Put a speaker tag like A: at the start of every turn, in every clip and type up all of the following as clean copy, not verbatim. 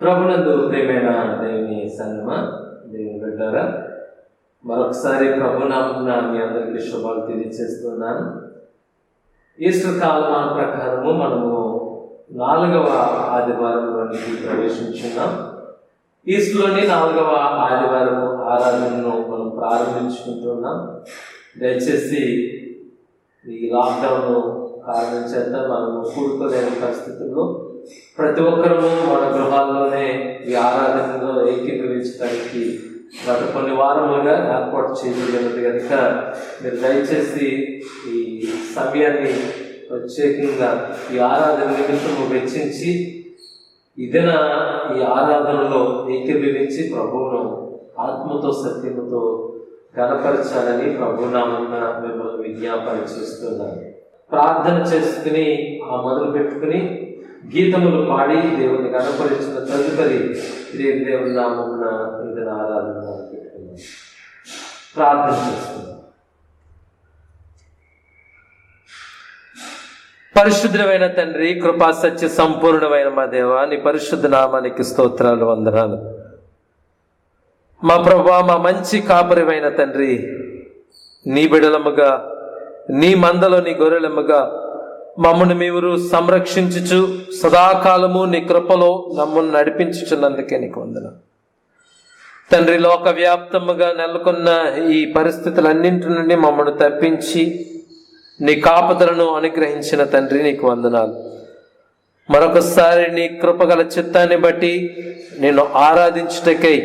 A: ప్రభునందు ప్రియమైన దేవుని సంగమా, దేవుని బిడ్డలారా, మరొకసారి ప్రభునామమున మీ అందరికీ శుభాలు తెలియజేస్తున్నాను. ఈస్టర్ కాలమాన ప్రకారము మనము 4వ ఆదివారంలోనికి ప్రవేశించున్నాం. ఈస్టర్లోని 4వ ఆదివారం ఆరాధనను మనం ప్రారంభించుకుంటున్నాం. దయచేసి ఈ లాక్డౌన్ కారణం చేత మనము కూడుకోలేని పరిస్థితుల్లో ప్రతి ఒక్కరము మన గృహాల్లోనే ఈ ఆరాధనలో ఏకీభవించడానికి గత కొన్ని వారములుగా ఏర్పాటు చేయబడినది కనుక మీరు దయచేసి ఈ సమయాన్ని ప్రత్యేకంగా ఈ ఆరాధన నిమిత్తము వెచ్చించి ఇదిన ఈ ఆరాధనలో ఏకీభవించి ప్రభువును ఆత్మతో సత్యముతో గణపరచాలని ప్రభునామమున మిమ్మల్ని విజ్ఞాపన చేస్తున్నాను. ప్రార్థన చేసుకుని మొదలు పెట్టుకుని గీతములు పాడి దేవుని గణపరిచిన తదుపరి దేవుని నామమున ఇదిన ఆరాధన పెట్టుకున్నాం. ప్రార్థన చేసుకున్నాం. పరిశుద్ధమైన తండ్రి, కృపా సత్య సంపూర్ణమైన మా దేవ, నీ పరిశుద్ధ నామానికి స్తోత్రాలు, వందనాలు. మా ప్రభువా, మా మంచి కాపరివైన తండ్రి, నీ బిడలముగా, నీ మందలో నీ గొర్రెలముగా మమ్మల్ని మీరు సంరక్షించుచు సదాకాలము నీ కృపలో మమ్మల్ని నడిపించుచున్నందుకే నీకు వందనాలు తండ్రి. లోక వ్యాప్తముగా నెలకొన్న ఈ పరిస్థితులన్నింటి నుండి మమ్మల్ని తప్పించి నీ కాపుదలను అనుగ్రహించిన తండ్రి నీకు వందనాలు. మరొకసారి నీ కృపగల చిత్తాన్ని బట్టి నేను ఆరాధించుటకై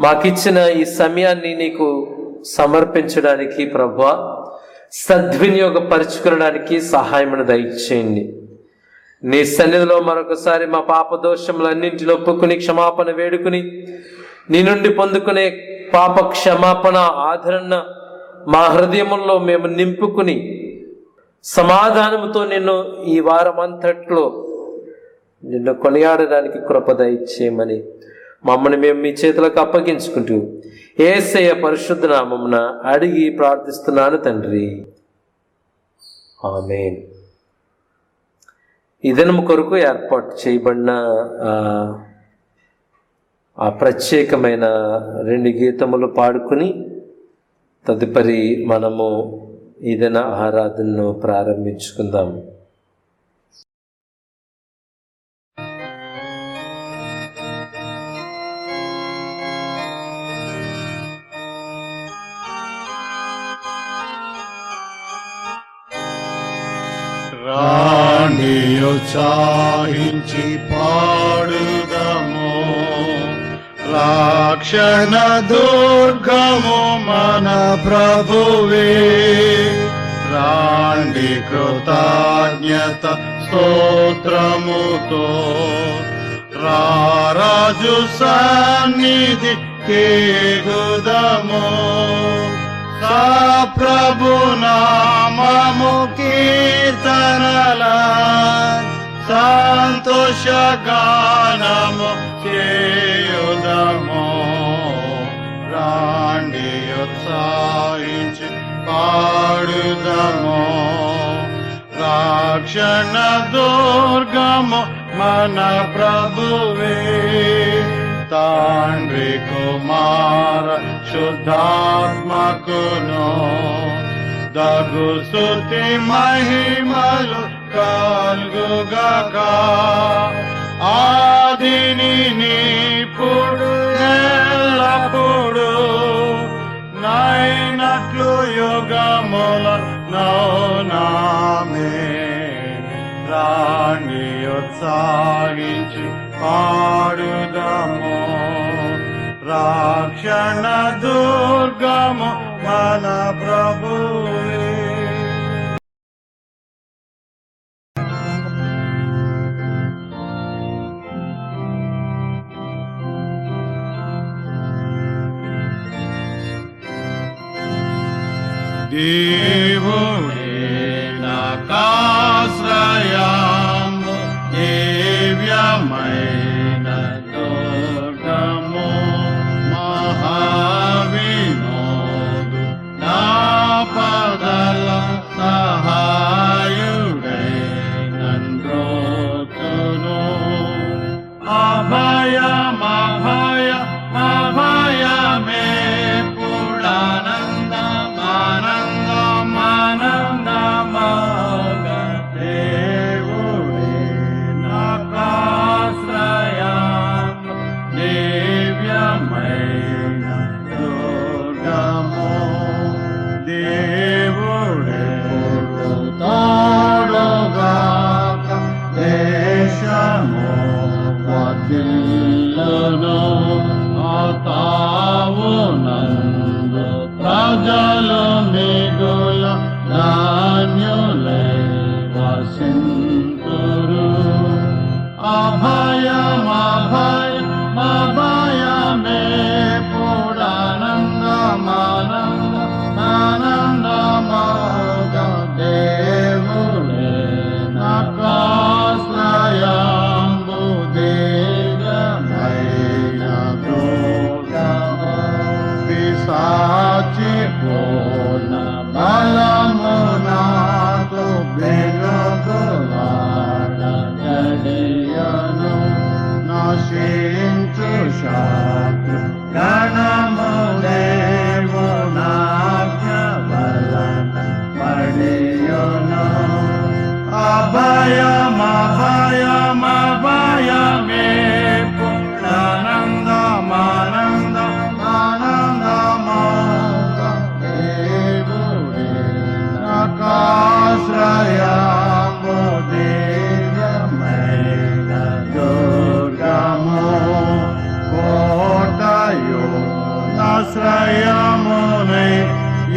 A: మాకిచ్చిన ఈ సమయాన్ని నీకు సమర్పించడానికి ప్రభువా, సద్వినియోగపరచుకోవడానికి సహాయమును దయచేయండి. నీ సన్నిధిలో మరొకసారి మా పాప దోషములన్నింటిలో ఒప్పుకుని క్షమాపణ వేడుకుని నీ నుండి పొందుకునే పాప క్షమాపణ ఆదరణ మా హృదయముల్లో మేము నింపుకుని సమాధానముతో నిన్ను ఈ వారం అంతట్లో నిన్ను కొనియాడడానికి కృప దయచేయమని మమ్మల్ని మేము మీ చేతులకు అప్పగించుకుంటూ యేసయ్య పరిశుద్ధ నామమున అడిగి ప్రార్థిస్తున్నాను తండ్రి, ఆమేన్. ఈ దినము కొరకు ఏర్పాటు చేయబడిన ఆ ప్రత్యేకమైన 2 గీతములు పాడుకుని తదుపరి మనము ఈ దిన ఆరాధనను ప్రారంభించుకుందాం.
B: ఉత్సాహించి పాడుదము, రక్షణ దుర్గము మన ప్రభువే. రాండి కృతజ్ఞత స్తోత్రముతో రారాజు సన్నిధి కేగుదము. ప్రభు నామము కీర్తనల సంతోష గానము చేయుదము. రాండి ఉత్సాహించి పాడుదము, రక్షణ దుర్గము మన ప్రభువే. తండ్రి కుమార శుద్ధాత్మకును దగు స్తుతి మహిమలు కల్గుగాక. ఆదిని నీప్పుడు ఎల్లప్పుడు నైనట్లు యుగముల నౌనామే. రాణి ఉత్సాహించి పాడుదము, రక్షణ దుర్గము మన ప్రభువే. దేవుడే నాకాశ్రయము, దివ్యమైన దుర్గము, మహావినోదు నా పదల సహాయుడై నన్ను అభయ ధన్యులే వసింతురు. అభయం అభయం అభయమే పురానందమానంద ఆనందమోగ దేవుడే నాకాశ్రయంబు దివ్యమైన దుర్గము. పిశాచి పూర్ణ బలము నాకు వెనుగులాడ గడియను. నశించు శత్రు గణము దేవునాజ్ఞ వలన పడియును. అభయం అభయం అభయమే పురానందమానంద ఆనందమోగ దేవుడే నాకాశ్రయము దివ్యమైన దుర్గము. కోటయు ఆశ్రయమునై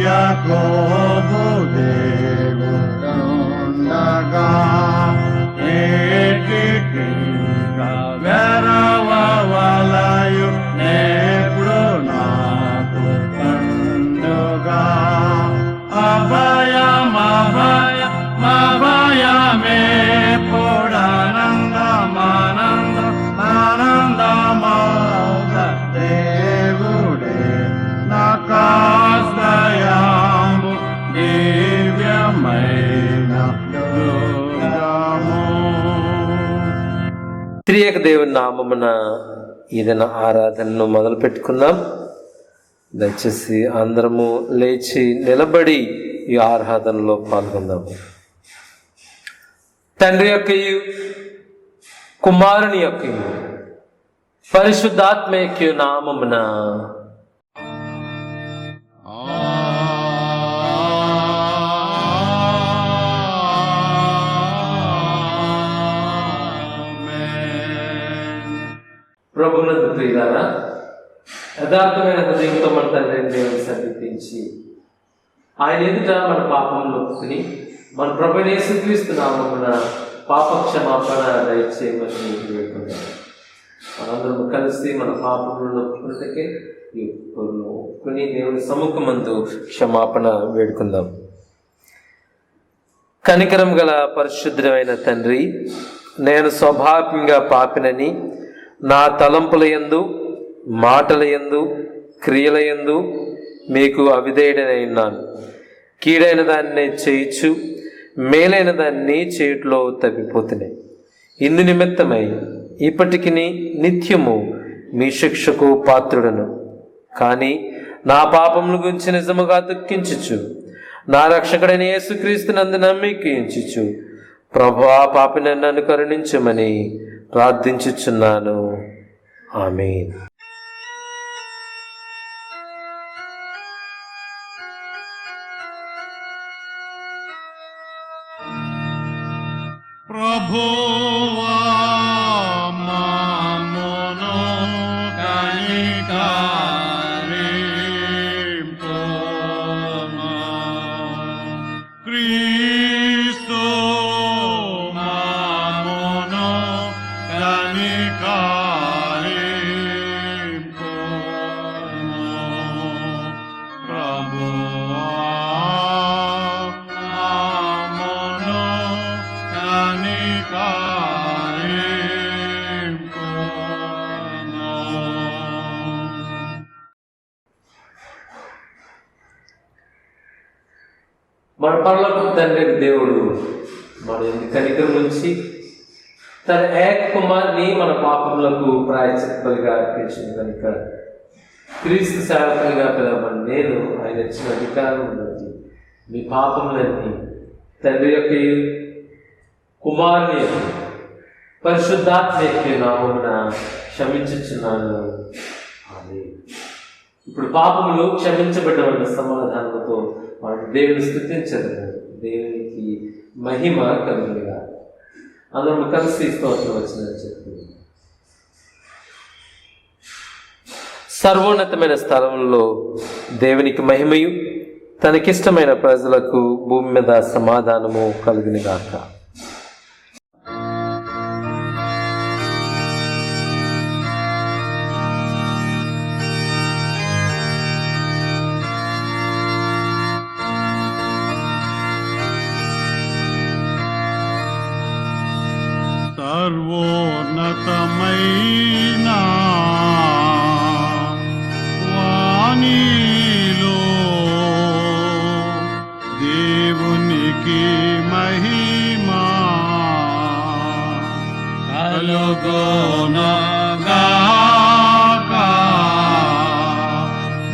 B: యాకోబు దేవుడుండగా ఏటికింకా వెరవలయు నేప్పుడు నాకు కండుగా. అభయం అభయం అభయమే పురానందమానంద ఆనందమోగ దేవుడే నాకాశ్రయము దివ్యమైన దుర్గము.
A: త్రియక దేవుని నామమున ఏదైనా ఆరాధనను మొదలు పెట్టుకుందాం. దయచేసి అందరము లేచి నిలబడి ఈ ఆరాధనలో పాల్గొందాము. తండ్రి యొక్కయు కుమారుని యొక్కయు పరిశుద్ధాత్మ యొక్క నామమున ప్రభునందు ప్రియులారా, యథార్థమైన హృదయంతో మన తండ్రిని దేవుని సన్నిధించి ఆయన ఎదుట మన పాపములు ఒప్పుకుని మన ప్రభువైన యేసుక్రీస్తు నామమున పాప క్షమాపణ దయచేయమని వేడుకుందాం. మనందరం కలిసి మన పాపములను ఒప్పుకున్నట్టుకే ఒప్పుకుని దేవుని సముఖమందు క్షమాపణ వేడుకుందాం. కనికరం గల పరిశుద్ధమైన తండ్రి, నేను స్వాభావికంగా పాపినని నా తలంపుల యందు మాటల యందు క్రియల యందు మీకు అవిధేయుడనైనాను. కీడైన దాన్ని చేయుచు మేలైన దాన్ని చేయుట్లో తప్పిపోతున్నాయి. ఇందు నిమిత్తమై ఇప్పటికి నిత్యము మీ శిక్షకు పాత్రుడను. కానీ నా పాపముల గురించి నిజముగా దుఃఖించుచు నా రక్షకుడైన యేసుక్రీస్తునందు నమ్మికించుచు ప్రభువా పాపిని నన్ను కరుణించమని ప్రార్థించుచున్నాను. ఆమేన్.
B: ప్రభువా మమ్మును కనికరింపుము. క్రీస్తు మమ్మును కనికరింపుము. ప్రభువా మమ్మును
A: మన పరలోకపు తండ్రి దేవుడు మన ఎందుకు కనికరం ఉంచి తన ఏక కుమారుని మన పాపములకు ప్రాయశ్చిత్తబలిగా అర్పించిన కనుక క్రీస్తు సేవకునిగా పిలవమని నేను ఆయన ఇచ్చిన అధికారం బట్టి మీ పాపములన్నీ తండ్రి యొక్క కుమారుని యొక్క పరిశుద్ధాత్మ యొక్క నామమున క్షమించుచున్నాను. ఆమేన్. ఇప్పుడు పాపములు క్షమించబడ్డవన్న సమాధానంతో వాటి దేవుని స్తుతించదు. దేవునికి మహిమ కలుగునుగా. అందరం కలిసి స్తోత్రం వచ్చిందని చెప్తుంది. సర్వోన్నతమైన స్థలంలో దేవునికి మహిమయు, తనకిష్టమైన ప్రజలకు భూమి మీద సమాధానము కలుగునుగాక.
B: సర్వోన్నతమైన వాణిలో దేవునికి మహిమా కలుగునుగాక.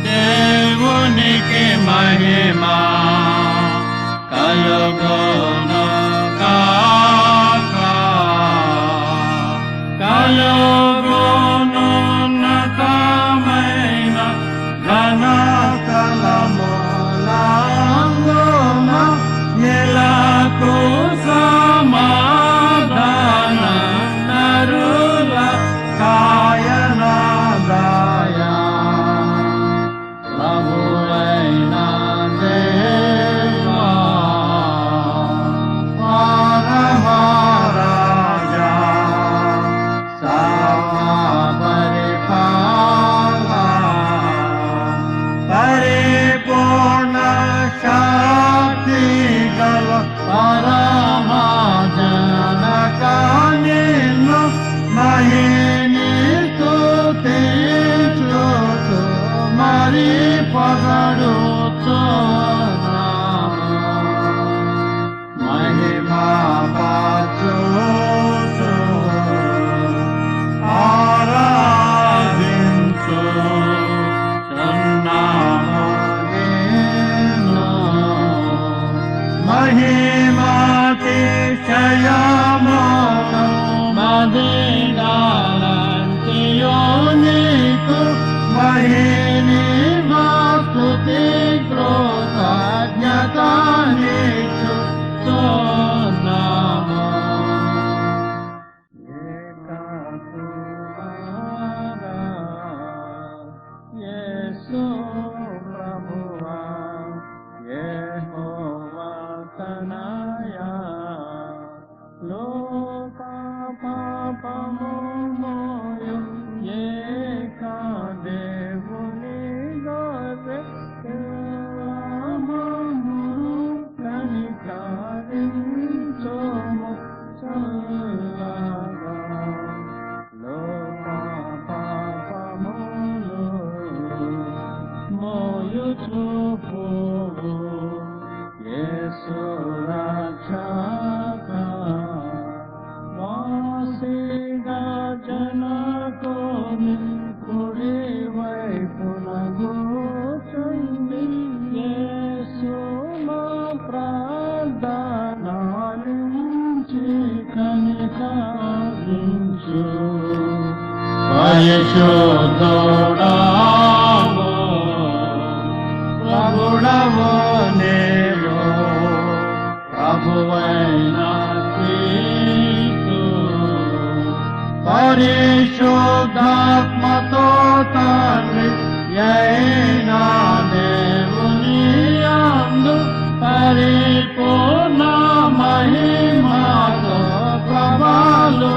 B: దేవునికి మహిమా కలుగునుగాక. కలుగునున్నతమైన ఘనతలములందున నెలకు సమాధాన నరుల కాయన దయా. ప్రభువైన దేవా పరమరాజా పరిపూర్ణ శక్తి గల పరమజనక నిన్ను మహిని స్తుతించుచు మరి పొగడుచున్నాము. మహిమా పరచుచు ఆరాధించు చున్నాము నిన్ను. మహిమాతిశయమును మదిగాలంటియో నీకు మహిని స్తుతి కృతజ్ఞత నీచుచున్నాము. యేసు ప్రభువా యెహోవా తనయా లోక పాపము మోయు ఏక దేవుని గొర్రె రామము కనికరించుము చల్లగా. లోక పాపములు మోయుచుపు యేసు రక్షక. వాసిగా జనకుని కుడి వైపున కూర్చుండి యేసు మా ప్రార్థనాలించి కనికరించు. పరిశుద్ధుడావు ప్రభుడవు నీవు, ప్రభువైన క్రీస్తు. పరిశుద్ధాత్మతో తండ్రి అయిన దేవుని యందు పరిపూర్ణ మహిమతో ప్రభలు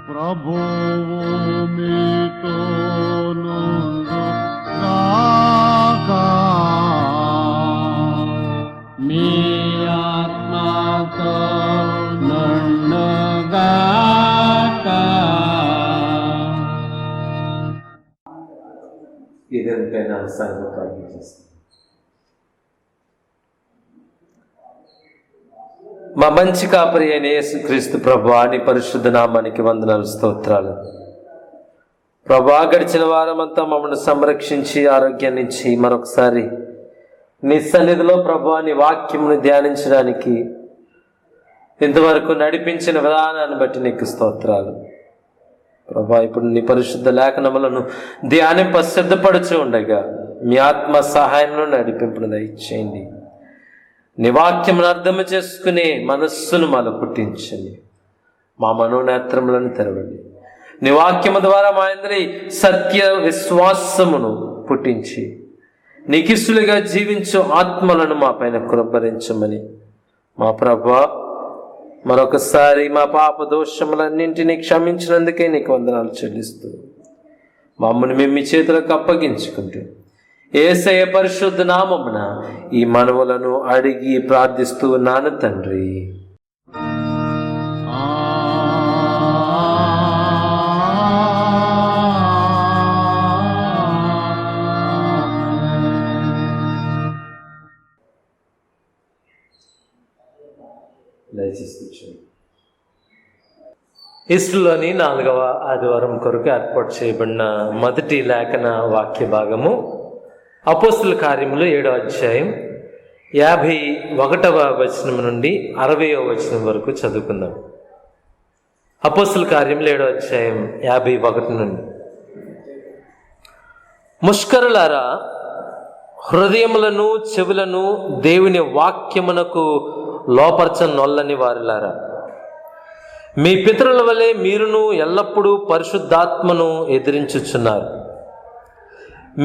B: ప్రభువు మీతో నుండుగాక. మీ ఆత్మతో నుండుగాక.
A: ఇదంతైనా సంగతి ప్రార్థిస్తాం. మా మంచి కాపరి అయిన యేసుక్రీస్తు ప్రభువా నీ పరిశుద్ధ నామానికి వందనాలు, స్తోత్రాలు. ప్రభువా గడిచిన వారమంతా మమ్మల్ని సంరక్షించి ఆరోగ్యాన్ని ఇచ్చి మరొకసారి నీ సన్నిధిలో ప్రభువా నీ వాక్యమును ధ్యానించడానికి ఇంతవరకు నడిపించిన విధానాన్ని బట్టి నీకు స్తోత్రాలు. ప్రభా, ఇప్పుడు నీ పరిశుద్ధ లేఖనములను ధ్యానింప సిద్ధపడుచు ఉండగా మీ ఆత్మ సహాయంలో నడిపింపును దయచేయండి. నీ వాక్యమును అర్థము చేసుకునే మనస్సును మాలో పుట్టించండి. మా మనోనేత్రములను తెరవండి. నీ వాక్యము ద్వారా మా అందరి సత్య విశ్వాసమును పుట్టించి నీకిస్తులుగా జీవించు ఆత్మలను మా పైన కృపరించమని మా ప్రభా, మరొకసారి మా పాప దోషములన్నింటినీ క్షమించినందుకే నీకు వందనాలు చెల్లిస్తూ మమ్మల్ని మేము మీ చేతులకు అప్పగించుకుంటూ యేసయ్య పరిశుద్ధ నామమున ఈ మనవులను అడిగి ప్రార్థిస్తూ ఉన్నాను తండ్రి. ఈస్టర్లోని 4వ ఆదివారం కొరకు ఏర్పాటు చేయబడిన మొదటి లేఖన వాక్య భాగము అపోస్తుల కార్యములు 7వ అధ్యాయం 51వ వచనం నుండి 60వ వచనం వరకు చదువుకుందాం. అపోస్తుల కార్యములు 7వ అధ్యాయం 51 నుండి. ముష్కరులారా, హృదయములను చెవులను దేవుని వాక్యమునకు లోపరచనొల్లని వారులారా, మీ పితరుల వలె మీరును ఎల్లప్పుడూ పరిశుద్ధాత్మను ఎదిరించుచున్నారు.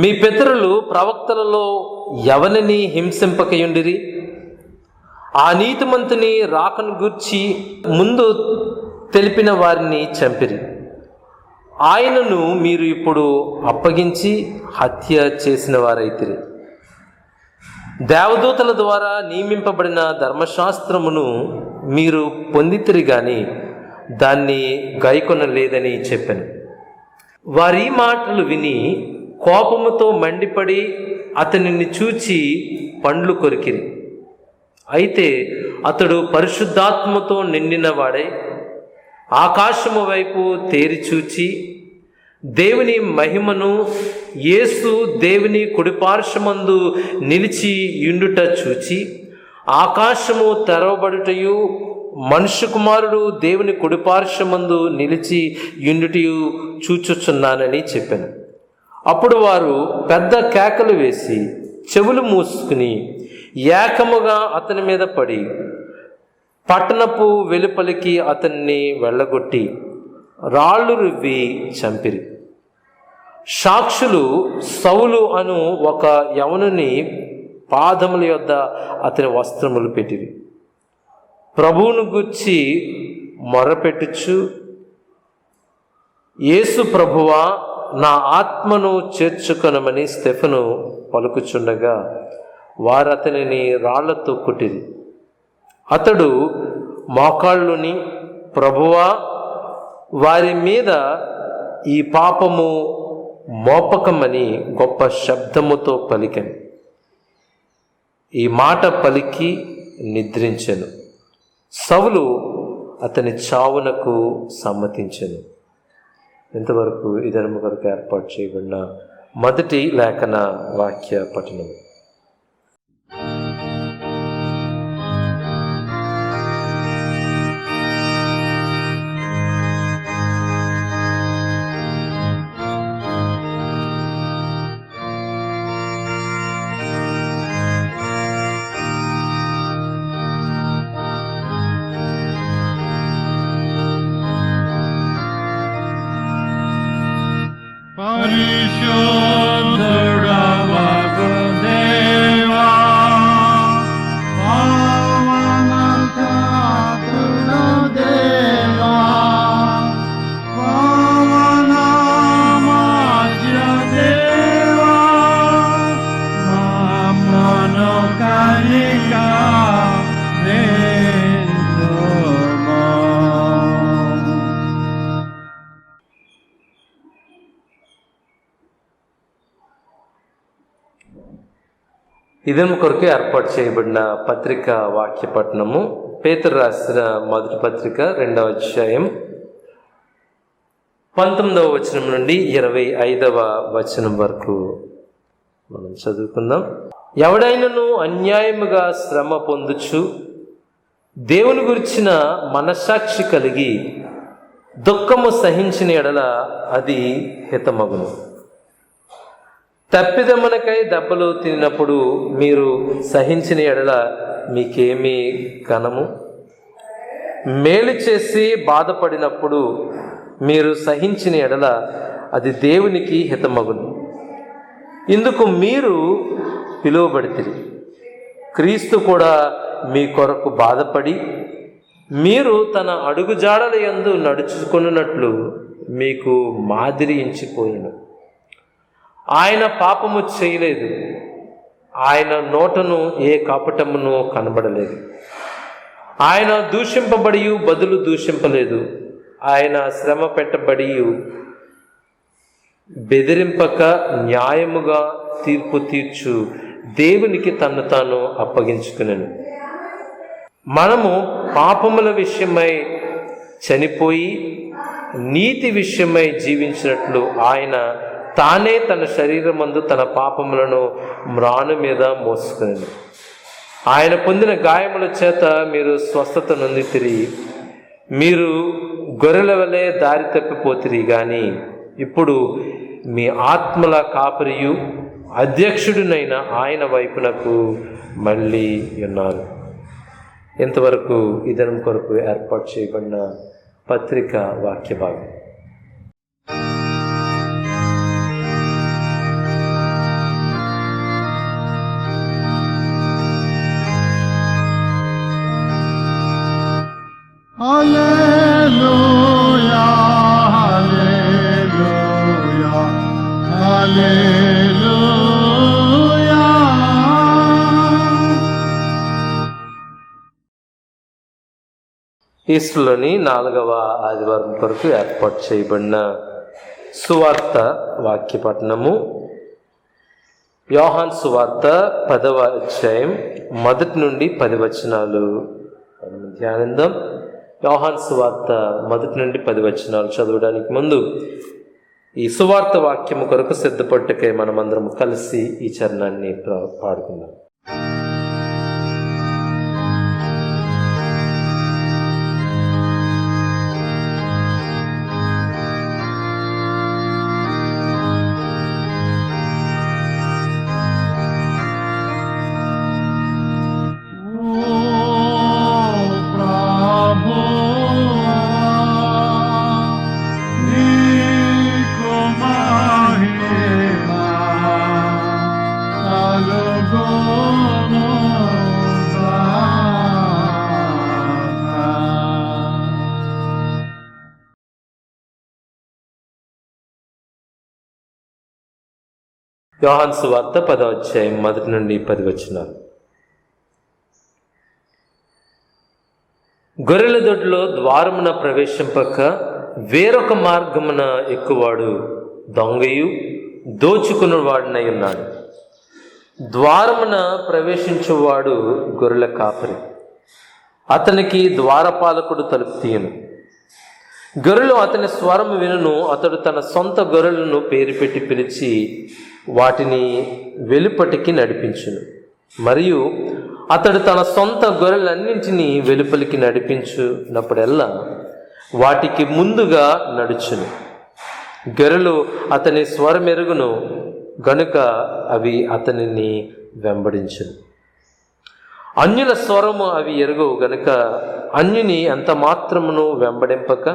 A: మీ పితరులు ప్రవక్తలలో ఎవరిని హింసింపకయుండిరి? ఆ నీతిమంతుని రాకను గూర్చి ముందు తెలిపిన వారిని చంపిరి. ఆయనను మీరు ఇప్పుడు అప్పగించి హత్య చేసిన వారైతిరి. దేవదూతల ద్వారా నియమింపబడిన ధర్మశాస్త్రమును మీరు పొందితిరి గాని దాన్ని గైకొనలేదని చెప్పాను. వారి మాటలు విని కోపముతో మండిపడి అతనిని చూచి పండ్లు కొరికిరి. అయితే అతడు పరిశుద్ధాత్మతో నిండిన వాడై ఆకాశము వైపు తేరి చూచి దేవుని మహిమను, యేసు దేవుని కుడిపార్శ్వమందు నిలిచి యుండుట చూచి ఆకాశము తెరవబడుటయు మనుష్య కుమారుడు దేవుని కుడిపార్శ్వమందు నిలిచి యుండుటయు చూచుచున్నానని చెప్పాను. అప్పుడు వారు పెద్ద కేకలు వేసి చెవులు మూసుకుని ఏకముగా అతని మీద పడి పట్టణపు వెలుపలికి అతన్ని వెళ్ళగొట్టి రాళ్ళు రువ్వి చంపిరి. సాక్షులు సౌలు అను ఒక యవనుని పాదముల యొద్ద అతని వస్త్రములు పెట్టిరి. ప్రభువును గూర్చి మొరపెట్టుచు, యేసు ప్రభువా, నా ఆత్మను చేర్చుకొనమని స్టెఫెను పలుకుచుండగా వారు అతనిని రాళ్లతో కొట్టిరి. అతడు మోకాళ్ళుని, ప్రభువా, వారి మీద ఈ పాపము మోపకమని గొప్ప శబ్దముతో పలికెను. ఈ మాట పలికి నిద్రించెను. సౌలు అతని చావునకు సమ్మతించెను. ఇంతవరకు ఈ దినము కొరకు ఏర్పాటు చేయబడిన మొదటి లేఖన వాక్య పఠనం. ఇదం కొరకు ఏర్పాటు చేయబడిన పత్రిక వాక్య పఠనము పేతురు రాసిన మొదటి పత్రిక 2వ అధ్యాయం 19వ వచనం నుండి 25వ వచనం వరకు మనం చదువుకుందాం. ఎవడైనను అన్యాయముగా శ్రమ పొందుచు దేవుని గురించిన మనస్సాక్షి కలిగి దుఃఖము సహించిన ఎడల అది హితమగును. తప్పిదమునకై దెబ్బలు తిన్నప్పుడు మీరు సహించిన ఎడల మీకేమీ ఘనము? మేలు చేసి బాధపడినప్పుడు మీరు సహించిన ఎడల అది దేవునికి హితమగును. ఇందుకు మీరు పిలువబడితిరి. క్రీస్తు కూడా మీ కొరకు బాధపడి మీరు తన అడుగుజాడల యందు నడుచుకొనున్నట్లు మీకు మాదిరి ఎంచిపోయిను. ఆయన పాపము చేయలేదు, ఆయన నోటను ఏ కపటమును కనబడలేదు. ఆయన దూషింపబడి బదులు దూషింపలేదు. ఆయన శ్రమ పెట్టబడి బెదిరింపక న్యాయముగా తీర్పు తీర్చు దేవునికి తన్ను తాను అప్పగించుకునెను. మనము పాపముల విషయమై చనిపోయి నీతి విషయమై జీవించినట్లు ఆయన తానే తన శరీరమందు తన పాపములను మ్రాను మీద మోసుకునెను. ఆయన పొందిన గాయముల చేత మీరు స్వస్థత నొందితిరి. మీరు గొర్రెల వలె దారి తప్పిపోతిరి, కానీ ఇప్పుడు మీ ఆత్మల కాపరియు అధ్యక్షుడినైన ఆయన వైపునకు మళ్ళీ ఉన్నారు. ఇంతవరకు ఈ దినం కొరకు ఏర్పాటు చేయబడిన పత్రిక వాక్య భాగం.
B: హల్లెలూయా, హల్లెలూయా, హల్లెలూయా.
A: ఈస్టర్లోని 4వ ఆదివారం కొరకు ఏర్పాటు చేయబడిన సువార్త వాక్య పఠనము యోహాను సువార్త 10వ అధ్యాయం 1 నుండి 10 వచనాలు మనం ధ్యానిద్దాం. యోహాను సువార్త 1 నుండి 10 వచనాలు చదవడానికి ముందు ఈ సువార్త వాక్యము కొరకు సిద్ధపట్టుకై మనమందరం కలిసి ఈ చరణాన్ని పాడుకుందాం. యోహాను సువార్త 10వ అధ్యాయం 1 నుండి 10 వచనాలు. గొర్రెల దొడ్లో ద్వారమున ప్రవేశింపక వేరొక మార్గమున ఎక్కువాడు దొంగయు దోచుకున్నవాడినై ఉన్నాడు. ద్వారమున ప్రవేశించువాడు గొర్రెల కాపరి. అతనికి ద్వారపాలకుడు తలుపు తీయను. గొర్రెలు అతని స్వరము వినును. అతడు తన సొంత గొర్రెలను పేరు పెట్టి పిలిచి వాటిని వెలుపటికి నడిపించును. మరియు అతడు తన సొంత గొర్రెలన్నింటినీ వెలుపలికి నడిపించున్నప్పుడల్లా వాటికి ముందుగా నడుచును. గొర్రెలు అతని స్వరమెరుగును గనుక అవి అతనిని వెంబడించును. అన్యుల స్వరము అవి ఎరుగవు గనుక అన్యుని ఎంత మాత్రమును వెంబడింపక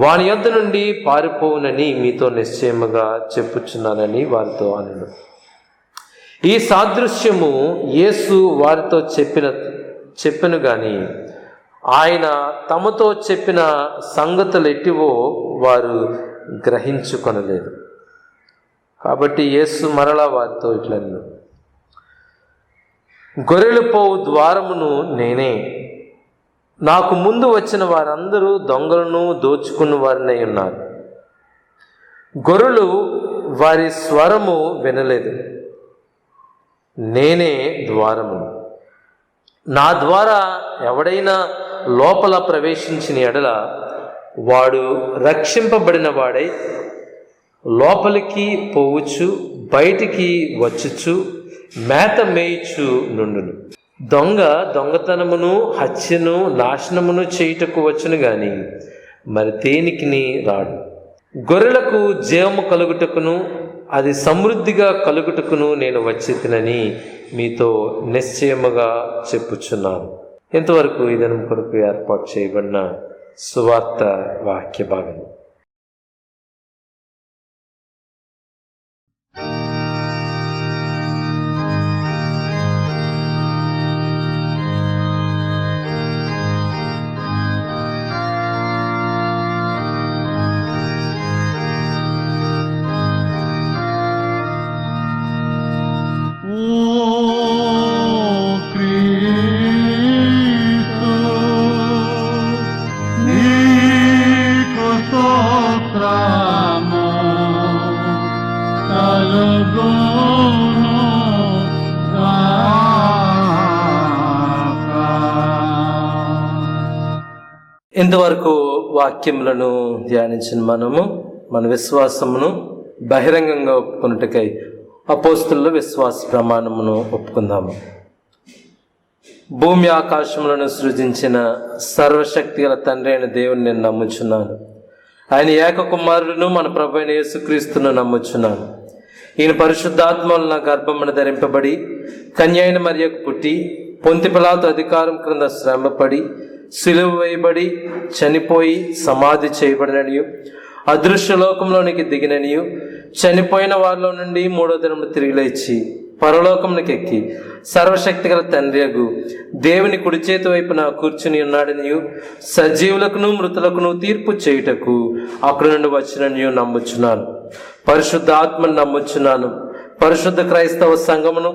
A: వాని యొద్ద నుండి పారిపోవునని మీతో నిశ్చయముగా చెప్పుచున్నానని వారితో అనెను. ఈ సాదృశ్యము యేసు వారితో చెప్పెను గాని ఆయన తమతో చెప్పిన సంగతులు ఎట్టివో వారు గ్రహించుకొనలేదు. కాబట్టి యేసు మరలా వారితో ఇట్లనెను, గొర్రెలు పోవు ద్వారమును నేనే. నాకు ముందు వచ్చిన వారందరూ దొంగలను దోచుకున్న వారినై ఉన్నారు. గొర్రెలు వారి స్వరము వినలేదు. నేనే ద్వారమును. నా ద్వారా ఎవడైనా లోపల ప్రవేశించిన ఎడల వాడు రక్షింపబడిన వాడై లోపలికి పోవచ్చు, బయటికి వచ్చుచు మేత మేయిచు నుండును. దొంగ దొంగతనమును హత్యను నాశనమును చేయుటకు వచ్చును గాని మరి దేనికిని రాడు. గొర్రెలకు జీవము కలుగుటకును అది సమృద్ధిగా కలుగుటకును నేను వచ్చితినని మీతో నిశ్చయముగా చెప్పుచున్నాను. ఇంతవరకు ఈ దినం కొరకు ఏర్పాటు చేయబడిన సువార్త వాక్య భాగం. ఇంతవరకు వాక్యములను ధ్యానించిన మన విశ్వాసమును బహిరంగంగా ఒప్పుకొనుటకై అపోస్తుల విశ్వాస ప్రమాణమును ఒప్పుకుందాము. భూమి ఆకాశములను సృజించిన సర్వశక్తి గల తండ్రి అయిన దేవుని నేను నమ్ముచున్నాను. ఆయన ఏక కుమారుడును మన ప్రభు అయిన యేసుక్రీస్తును నమ్ముచున్నాను. ఈయన పరిశుద్ధాత్మ వలన గర్భమున ధరింపబడి కన్య అయిన మరియకు పుట్టి పొంతి పిలాతు అధికారం క్రింద శ్రమపడి సిలువ వేయబడి చనిపోయి సమాధి చేయబడిననియు అదృశ్య లోకంలోనికి దిగిననియు చనిపోయిన వారిలో నుండి మూడో దినమున తిరిగి లేచి పరలోకమునికి ఎక్కి సర్వశక్తి గల తండ్రియగు దేవుని కుడి చేతి వైపున కూర్చుని ఉన్నాడనియు సజీవులకును మృతులకును తీర్పు చేయుటకు అక్కడి నుండి వచ్చిననియు నమ్ముచున్నాను. పరిశుద్ధ ఆత్మను నమ్ముచున్నాను. పరిశుద్ధ క్రైస్తవ సంఘమును,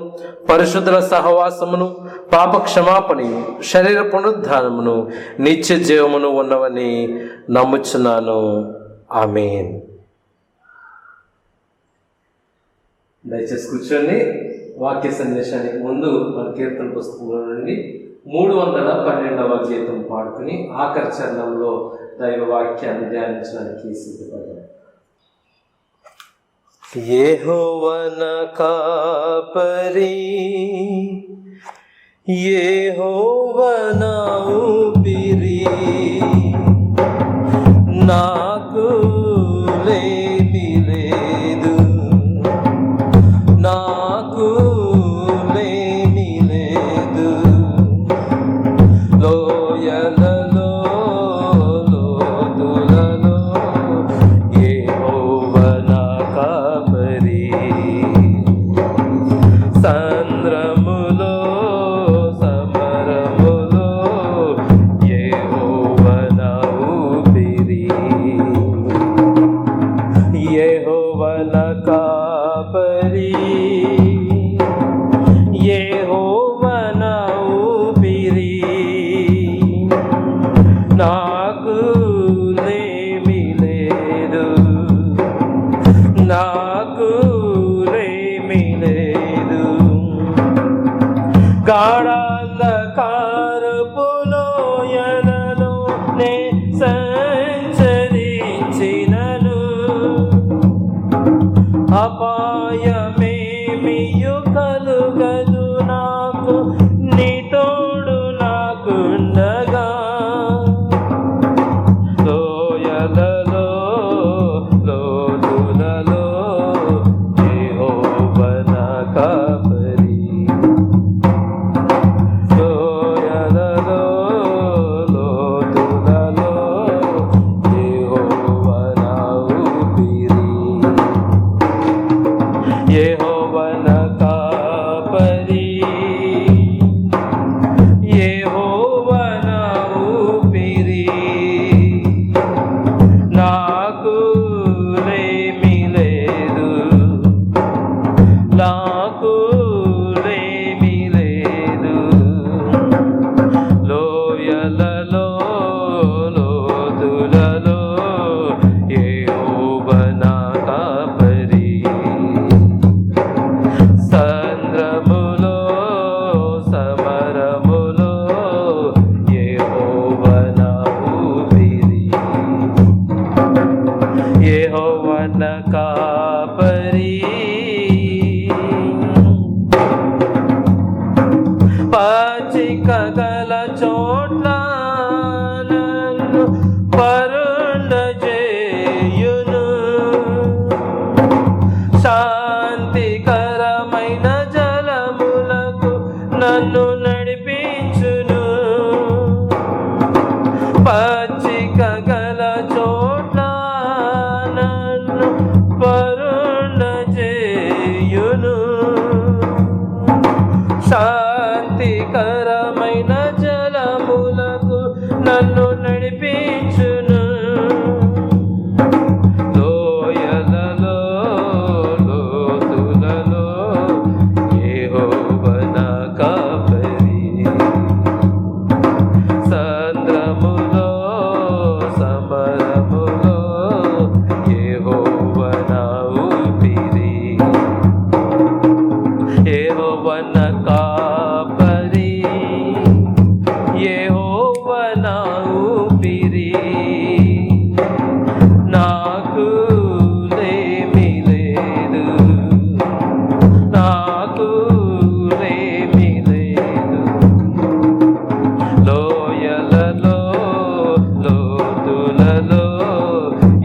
A: పరిశుద్ధుల సహవాసమును, పాప క్షమాపణను, శరీర పునరుద్ధానమును, నిత్య జీవమును ఉన్నవని నమ్ముచున్నాను. ఆమేన్. దయచేసి కూర్చొని వాక్య సందేశానికి ముందు మన కీర్తన పుస్తకంలో నుండి 312వ గీతం పాడుకుని ఆఖరి చరణంలో దైవ వాక్యాన్ని ధ్యానించడానికి సిద్ధపడ్డాం. యెహోవా నా కాపరి, యెహోవా నా ఊపిరి, నాకు లేమి లేదు, నాకు లేమి లేదు. లోయలలో లోతులలో యెహోవా నా కాపరి, సంద్రములో సమరములో యెహోవా నా ఊపిరి, యెహోవా నా కాపరి, యెహోవా నా ఊపిరి, నాకు లేమి లేదు, నాకు లేమి లేదు. గాఢాంధకారపు లోయలలో నే సంచరించినను, అపాయమేమియు కలుగదు నాకు, నీ తోడు నాకుండగా. లోయలలో లోతులలో యెహోవా నా కాపరి, లోయలలో నన్ను నడిపించును, పచ్చిక గల చోట్ల నన్ను పరుండ చేయును, శాంతికరమైన జలములకు నన్ను నడిపించును, లోయలలో లోతులలో యెహోవా నా కాపరి, సంద్రములో సమరములో యెహోవా నా ఊపిరి, యెహోవా నా కాపరి, యెహోవా నా ఊపిరి, నాకు లేమి లేదు, నాకు లేమి లేదు, లోయలలో లోతులలో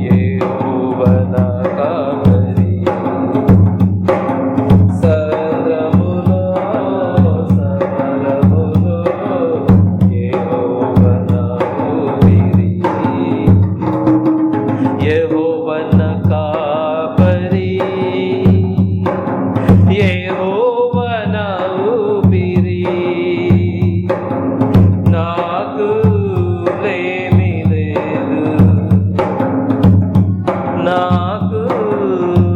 A: యెహోవా నా కాపరి, సంద్రములో సమరములో యెహోవా నా ఊపిరి, యెహోవా నా కాపరి, యెహోవా నా ఊపిరి, నాకు లేమి లేదు, నాకు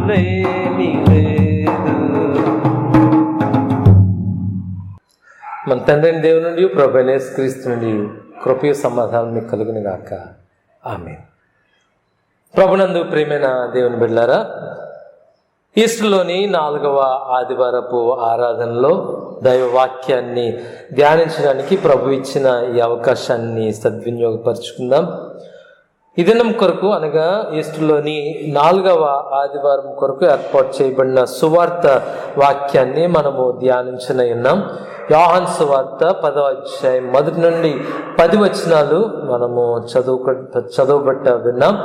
A: లేమి లేదు. మన తండ్రి దేవుని నుండి ప్రభువైన యేసుక్రీస్తు నుండి కృపయు సమాధానం మీకు కలుగును గాక. ఆమేన్. ప్రభునందు ప్రియమైన దేవుని బిడ్డలారా, ఈస్టర్లోని 4వ ఆదివారపు ఆరాధనలో దైవ వాక్యాన్ని ధ్యానించడానికి ప్రభు ఇచ్చిన ఈ అవకాశాన్ని సద్వినియోగపరుచుకుందాం. ఈ దినం కొరకు అనగా ఈస్టర్లోని 4వ ఆదివారం కొరకు ఏర్పాటు చేయబడిన సువార్త వాక్యాన్ని మనము ధ్యానించనే ఉన్నాం. యోహాను సువార్త 10వ అధ్యాయం 1 నుండి 10 వచనాలు మనము చదువుబట్ట విన్నాం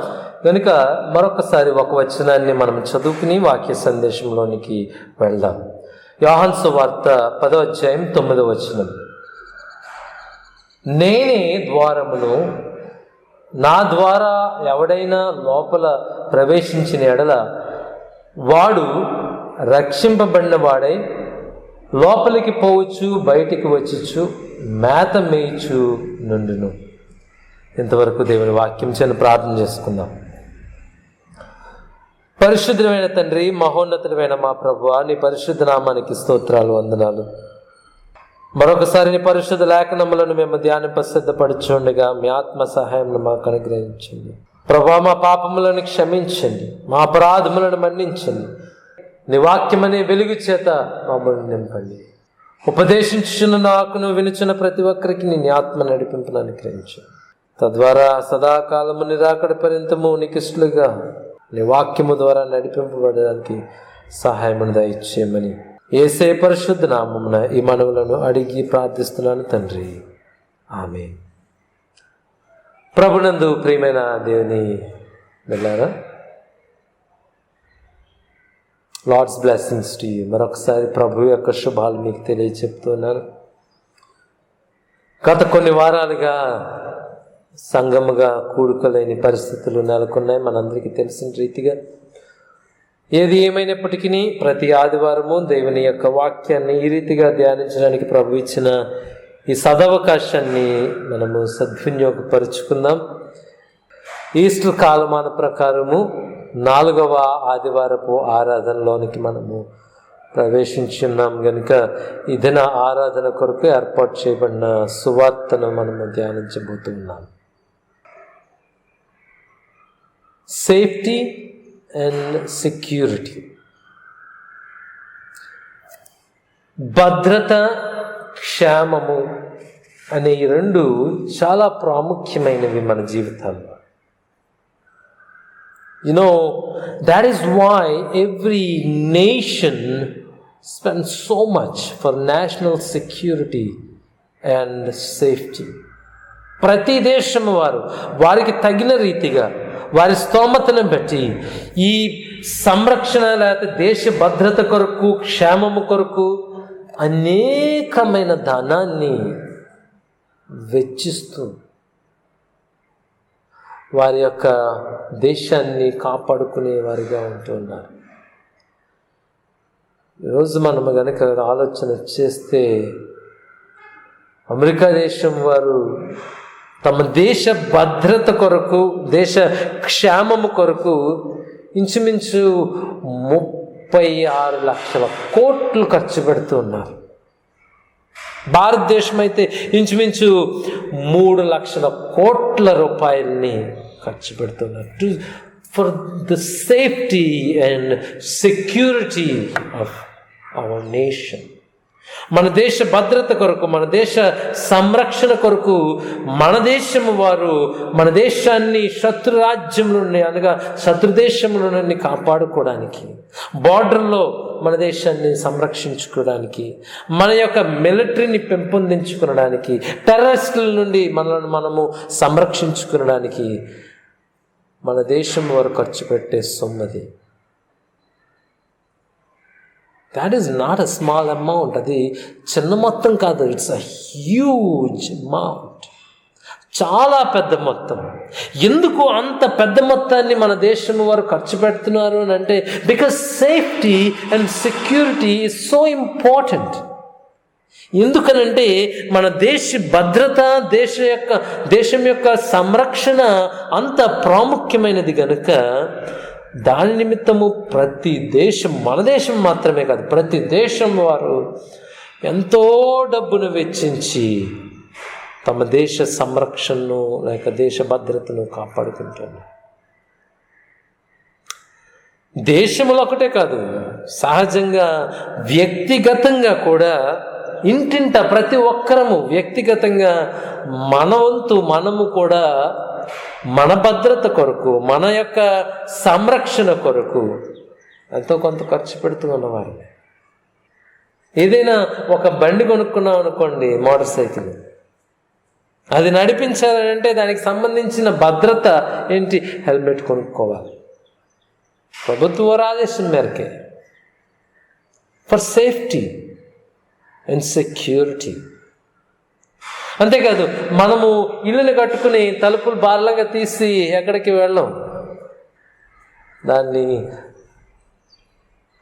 A: కనుక మరొకసారి ఒక వచనాన్ని మనం చదువుకుని వాక్య సందేశంలోనికి వెళ్దాం. యోహాను సువార్త 10వ అధ్యాయం 9వ వచనం. నేనే ద్వారమును, నా ద్వారా ఎవడైనా లోపల ప్రవేశించిన ఎడల వాడు రక్షింపబడిన వాడై లోపలికి పోవచ్చు, బయటికి వచ్చుచు మేత మేయిచు నుండును. ఇంతవరకు దేవుని వాక్యం చేయని ప్రార్థన చేసుకుందాం. పరిశుద్ధమైన తండ్రి, మహోన్నతుడమైన మా ప్రభువా, నీ పరిశుద్ధ నామానికి స్తోత్రాలు, వందనాలు. మరొకసారి నీ పరిశుద్ధ లేఖనములను మేము ధ్యానింప సిద్ధపడుచుండగా మీ ఆత్మ సహాయం మాకు అనుగ్రహించండి. ప్రభువా, మా పాపములను క్షమించండి, మా అపరాధములను మన్నించండి. నీ వాక్యమనే వెలుగు చేత మమ్మల్ని నింపండి. ఉపదేశించుచున్న నాకును వినుచున్న ప్రతి ఒక్కరికి నీ ఆత్మ నడిపింపును అనుగ్రహించు. తద్వారా సదాకాలము నిరాకడ పర్యంతము నీకు ఇష్టలుగా నీ వాక్యము ద్వారా నడిపింపబడడానికి సహాయమును దయచేయమని యేసే పరిశుద్ధ నామమున ఈ మనవులను అడిగి ప్రార్థిస్తున్నాను తండ్రి, ఆమేన్. ప్రభునందు ప్రియమైన దేవుని బిడ్డలారా, లార్డ్స్ బ్లెస్సింగ్స్ టు యూ. మరొకసారి ప్రభు యొక్క శుభాలు మీకు తెలియచెప్తున్నాను. గత కొన్ని వారాలుగా సంఘముగా కూడుకోలేని పరిస్థితులు నెలకొన్నాయి. మనందరికీ తెలిసిన రీతిగా ఏది ఏమైనప్పటికీ ప్రతి ఆదివారము దేవుని యొక్క వాక్యాన్ని ఈ రీతిగా ధ్యానించడానికి ప్రభు ఇచ్చిన ఈ సదవకాశాన్ని మనము సద్వినియోగపరుచుకుందాం. ఈస్టర్ కాలమాన ప్రకారము 4వ ఆదివారపు ఆరాధనలోనికి మనము ప్రవేశించున్నాం కనుక ఈ దిన ఆరాధన కొరకు ఏర్పాటు చేయబడిన సువార్తను మనము ధ్యానించబోతున్నాం. సేఫ్టీ అండ్ సెక్యూరిటీ, భద్రత, క్షేమము అనే ఈ రెండు చాలా ప్రాముఖ్యమైనవి మన జీవితాల్లో. You know, that is why every nation spends so much for national security and safety. ప్రతి దేశం వారికి తగిన రీతిగా వారి స్తోమతను బట్టి ఈ సంరక్షణ లేకపోతే దేశ భద్రత కొరకు, క్షేమము కొరకు అనేకమైన ధనాన్ని వెచ్చిస్తూ వారి యొక్క దేశాన్ని కాపాడుకునే వారిగా ఉంటున్నారు. ఈరోజు మనం కనుక ఆలోచన చేస్తే అమెరికా దేశం వారు తమ దేశ భద్రత కొరకు, దేశ క్షేమము కొరకు ఇంచుమించు 36 లక్షల కోట్లు ఖర్చు పెడుతూ ఉన్నారు. భారతదేశం అయితే ఇంచుమించు 3 లక్షల కోట్ల రూపాయలని ఖర్చు పెడుతున్నారు for the safety and security of our nation. మన దేశ భద్రత కొరకు, మన దేశ సంరక్షణ కొరకు మన దేశము వారు మన దేశాన్ని శత్రు రాజ్యముల నుండి, అనగా శత్రు దేశముల నుండి కాపాడుకోవడానికి, బార్డర్లో మన దేశాన్ని సంరక్షించుకోవడానికి, మన యొక్క మిలిటరీని పెంపొందించుకోవడానికి, టెర్రరిస్టుల నుండి మనల్ని మనము సంరక్షించుకోవడానికి మన దేశం వారు ఖర్చు పెట్టే సొమ్మది. That is not a small amount. అది చిన్న మొత్తం కాదు, ఇట్స్ అ హ్యూజ్ అమౌంట్, చాలా పెద్ద మొత్తం. ఎందుకు అంత పెద్ద మొత్తాన్ని మన దేశం వారు ఖర్చు పెడుతున్నారు అని అంటే, because safety and security is so important. ఎందుకనంటే మన దేశ భద్రత, దేశం యొక్క సంరక్షణ అంత ప్రాముఖ్యమైనది కనుక దాని నిమిత్తము ప్రతి దేశం, మన దేశం మాత్రమే కాదు, ప్రతి దేశం వారు ఎంతో డబ్బును వెచ్చించి తమ దేశ సంరక్షణను లేక దేశ భద్రతను కాపాడుకుంటున్నారు. దేశంలో ఒకటే కాదు, సహజంగా వ్యక్తిగతంగా కూడా ఇంటింట ప్రతి ఒక్కరము వ్యక్తిగతంగా మన వంతు మనము కూడా మన భద్రత కొరకు, మన యొక్క సంరక్షణ కొరకు ఎంతో కొంత ఖర్చు పెడుతూ ఉన్నవారు. ఏదైనా ఒక బండి కొనుక్కున్నాం అనుకోండి, మోటార్ సైకిల్, అది నడిపించాలంటే దానికి సంబంధించిన భద్రత ఏంటి? హెల్మెట్ కొనుక్కోవాలి. ప్రభుత్వ ఆదేశం మేరకే ఫర్ సేఫ్టీ అండ్ సెక్యూరిటీ. అంతేకాదు, మనము ఇల్లుని కట్టుకుని తలుపులు బార్లంగా తీసి ఎక్కడికి వెళ్ళాం, దాన్ని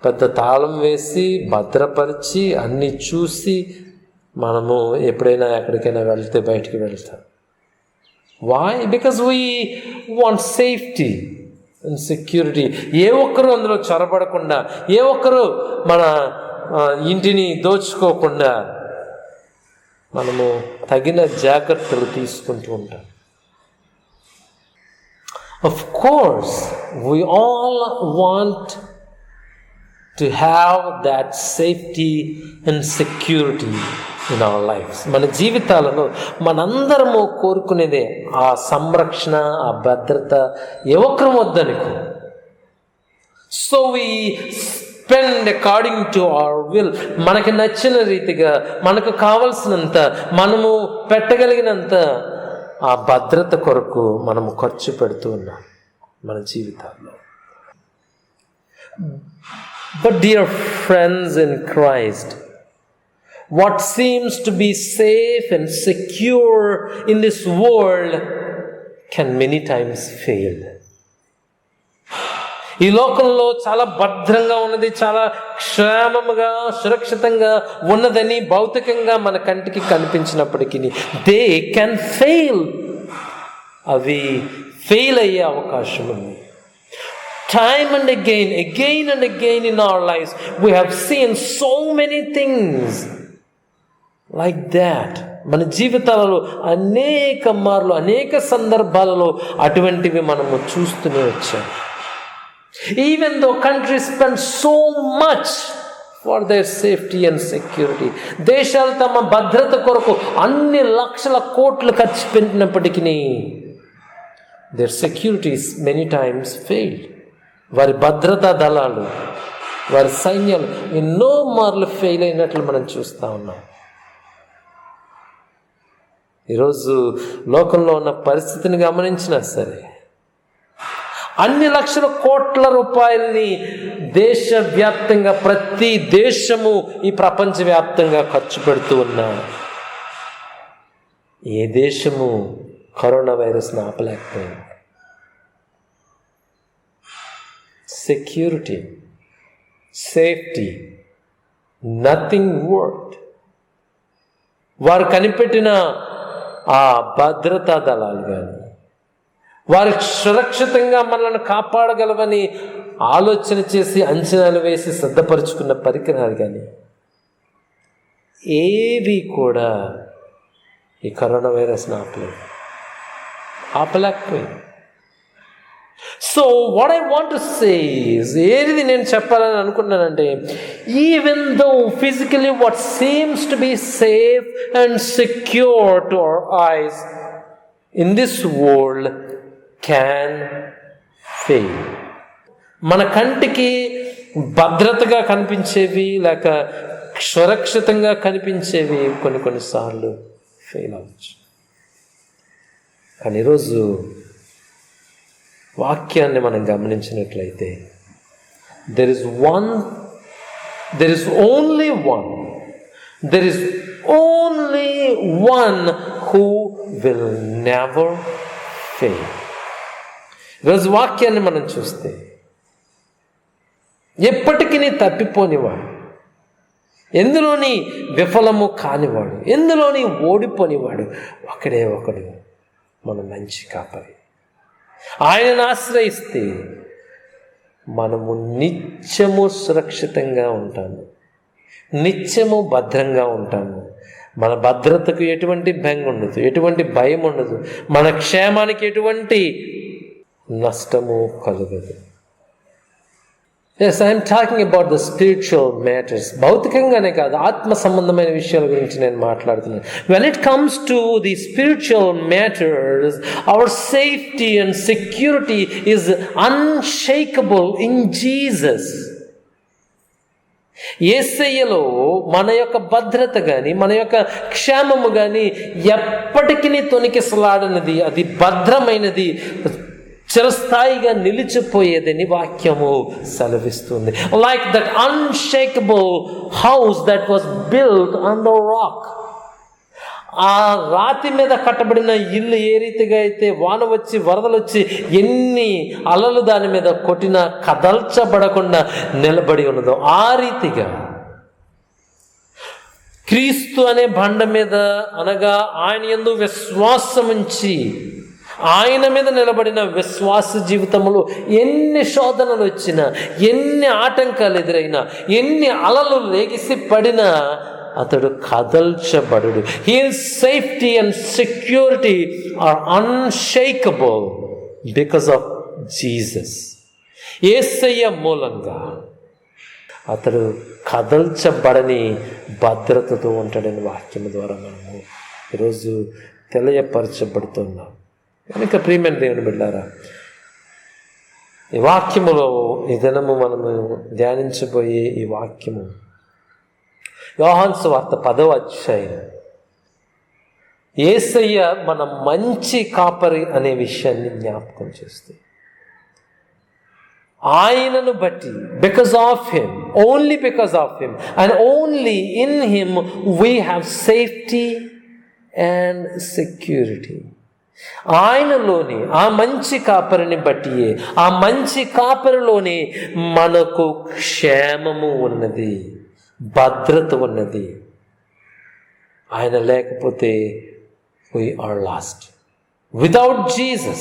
A: పెద్ద తాళం వేసి భద్రపరిచి అన్నీ చూసి మనము ఎప్పుడైనా ఎక్కడికైనా వెళ్తే బయటికి వెళ్తాం. Why? Because we want safety and security. ఏ ఒక్కరూ అందులో చొరబడకుండా, ఏ ఒక్కరూ మన ఇంటిని దోచుకోకుండా మనము తగిన జాగ్రత్తలు తీసుకుంటూ ఉంటాం. Of course, we all want to have that safety and security in our lives. మన జీవితాలలో మనందరము కోరుకునేదే ఆ సంరక్షణ, ఆ భద్రత. ఏ ఒక్కరం వద్దనుకో. So we spend according to our will. మనకు నచ్చిన రీతిగా, మనకు కావలసినంత, మనము పెట్టగలిగినంత ఆ భద్రత కొరకు మనము ఖర్చు పెడుతూ ఉన్నాం మన జీవితాల్లో. But dear friends in Christ, what seems to be safe and secure in this world can many times fail. ఈ లోకంలో చాలా భద్రంగా ఉన్నది, చాలా క్షేమముగా సురక్షితంగా ఉన్నదని భౌతికంగా మన కంటికి కనిపించినప్పటికీ దే కెన్ ఫెయిల్. అవి ఫెయిల్ అయ్యే అవకాశం ఉంది. Time and again and again in our lives, we have seen so many things like that. మన జీవితాలలో అనేక మార్లు, అనేక సందర్భాలలో అటువంటివి మనము చూస్తూనే వచ్చాం. Even though countries spend so much for their safety and security, దేశాలు తమ భద్రత కొరకు అన్ని లక్షల కోట్లు ఖర్చు పెట్టినప్పటికీ their securities many times failed. వారి భద్రతా దళాలు, వారి సైన్యాలు ఎన్నో మార్లు ఫెయిల్ అయినట్లు మనం చూస్తూ ఉన్నాం. ఈరోజు లోకంలో ఉన్న పరిస్థితిని గమనించినా సరే, అన్ని లక్షల కోట్ల రూపాయలని దేశవ్యాప్తంగా ప్రతి దేశము ఈ ప్రపంచవ్యాప్తంగా ఖర్చు పెడుతూ ఉన్నా ఏ దేశము కరోనా వైరస్ని ఆపలేకపోయింది. Security, safety, nothing worked. వారు కనిపెట్టిన ఆ భద్రతా దళాలు కానీ, వారు సురక్షితంగా మనల్ని కాపాడగలవని ఆలోచన చేసి అంచనాలు వేసి సిద్ధపరుచుకున్న పరికరాలు కానీ ఏవి కూడా ఈ కరోనా వైరస్ని ఆపలేకపోయింది. So what I want to say is, ఏది నేను చెప్పాలని అనుకున్నానంటే, even though physically what seems to be safe and secure to our eyes in this world can fail. మన కంటికి భద్రతగా కనిపించేవి లేక సురక్షితంగా కనిపించేవి కొన్నిసార్లు ఫెయిల్ అవ్వచ్చు. కానీ ఈరోజు వాక్యాన్ని మనం గమనించినట్లయితే there is only one who will never fail. ఈరోజు వాక్యాన్ని మనం చూస్తే ఎప్పటికీ తప్పిపోనివాడు, ఎందులోని విఫలము కానివాడు, ఎందులోని ఓడిపోనివాడు ఒకడే ఒకడు మన మంచి కాపరి. ఆయనను ఆశ్రయిస్తే మనము నిత్యము సురక్షితంగా ఉంటాము, నిత్యము భద్రంగా ఉంటాము. మన భద్రతకు ఎటువంటి బెంగ ఉండదు, ఎటువంటి భయం ఉండదు, మన క్షేమానికి ఎటువంటి నష్టము కలుగదు. Yes, I am talking about the spiritual matters. భౌతికంగానే కాదు, ఆత్మ సంబంధమైన విషయాల గురించి నేను మాట్లాడుతున్నాను. When it comes to the spiritual matters, our safety and security is unshakable in Jesus. యేసయ్యలో మన యొక్క భద్రత కానీ, మన యొక్క క్షేమము కానీ ఎప్పటికీ తొణికిసలాడనిది, అది భద్రమైనది, చిరస్థాయిగా నిలిచిపోయేదని వాక్యము సెలవిస్తుంది. Like that unshakeable house that was built on the rock. ఆ రాతి మీద కట్టబడిన ఇల్లు ఏ రీతిగా అయితే వాన వచ్చి వరదలు వచ్చి ఎన్ని అలలు దాని మీద కొట్టినా కదల్చబడకుండా నిలబడి ఉన్నదో ఆ రీతిగా క్రీస్తు అనే బండ మీద, అనగా ఆయన యందు విశ్వాసం ఉంచి ఆయన మీద నిలబడిన విశ్వాస జీవితంలో ఎన్ని శోధనలు వచ్చినా, ఎన్ని ఆటంకాలు ఎదురైనా, ఎన్ని అలలు లేగిసి పడినా అతడు కదల్చబడుడు. His safety and security are unshakable because of Jesus. యేసయ్య మూలంగా అతడు కదల్చబడని భద్రతతో ఉంటాడని వాక్యం ద్వారా మనము ఈరోజు తెలియపరచబడుతున్నాం. కనుక ప్రియమైన దేవుని బిడ్డలారా, ఈ వాక్యములో ఈ దినము మనము ధ్యానించబోయే ఈ వాక్యము యోహాను సువార్త 10వ అధ్యాయం. యేసయ్య మన మంచి కాపరి అనే విషయాన్ని జ్ఞాపకం చేస్తుంది. ఆయనను బట్టి, because of him, only because of him and only in him we have safety and security. ఆయనలోని ఆ మంచి కాపరిని బట్టియే, ఆ మంచి కాపరిలోనే మనకు క్షేమము ఉన్నది, భద్రత ఉన్నది. ఆయన లేకపోతే we are lost. Without Jesus,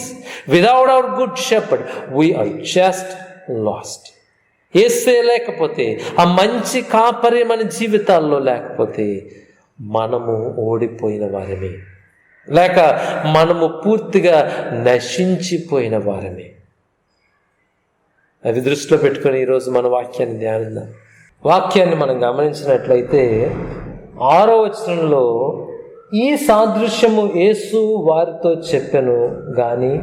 A: without our good shepherd, we are just lost. యేసే లేకపోతే, ఆ మంచి కాపరి మన జీవితాల్లో లేకపోతే మనము ఓడిపోయిన వారమే, లేక మనము పూర్తిగా నశించిపోయిన వారమే. అది దృష్టిలో పెట్టుకొని ఈరోజు మన వాక్యాన్ని ధ్యానిద్దాం. వాక్యాన్ని మనం గమనించినట్లయితే 6వ వచనంలో ఈ సాదృశ్యము యేసు వారితో చెప్పెను గాని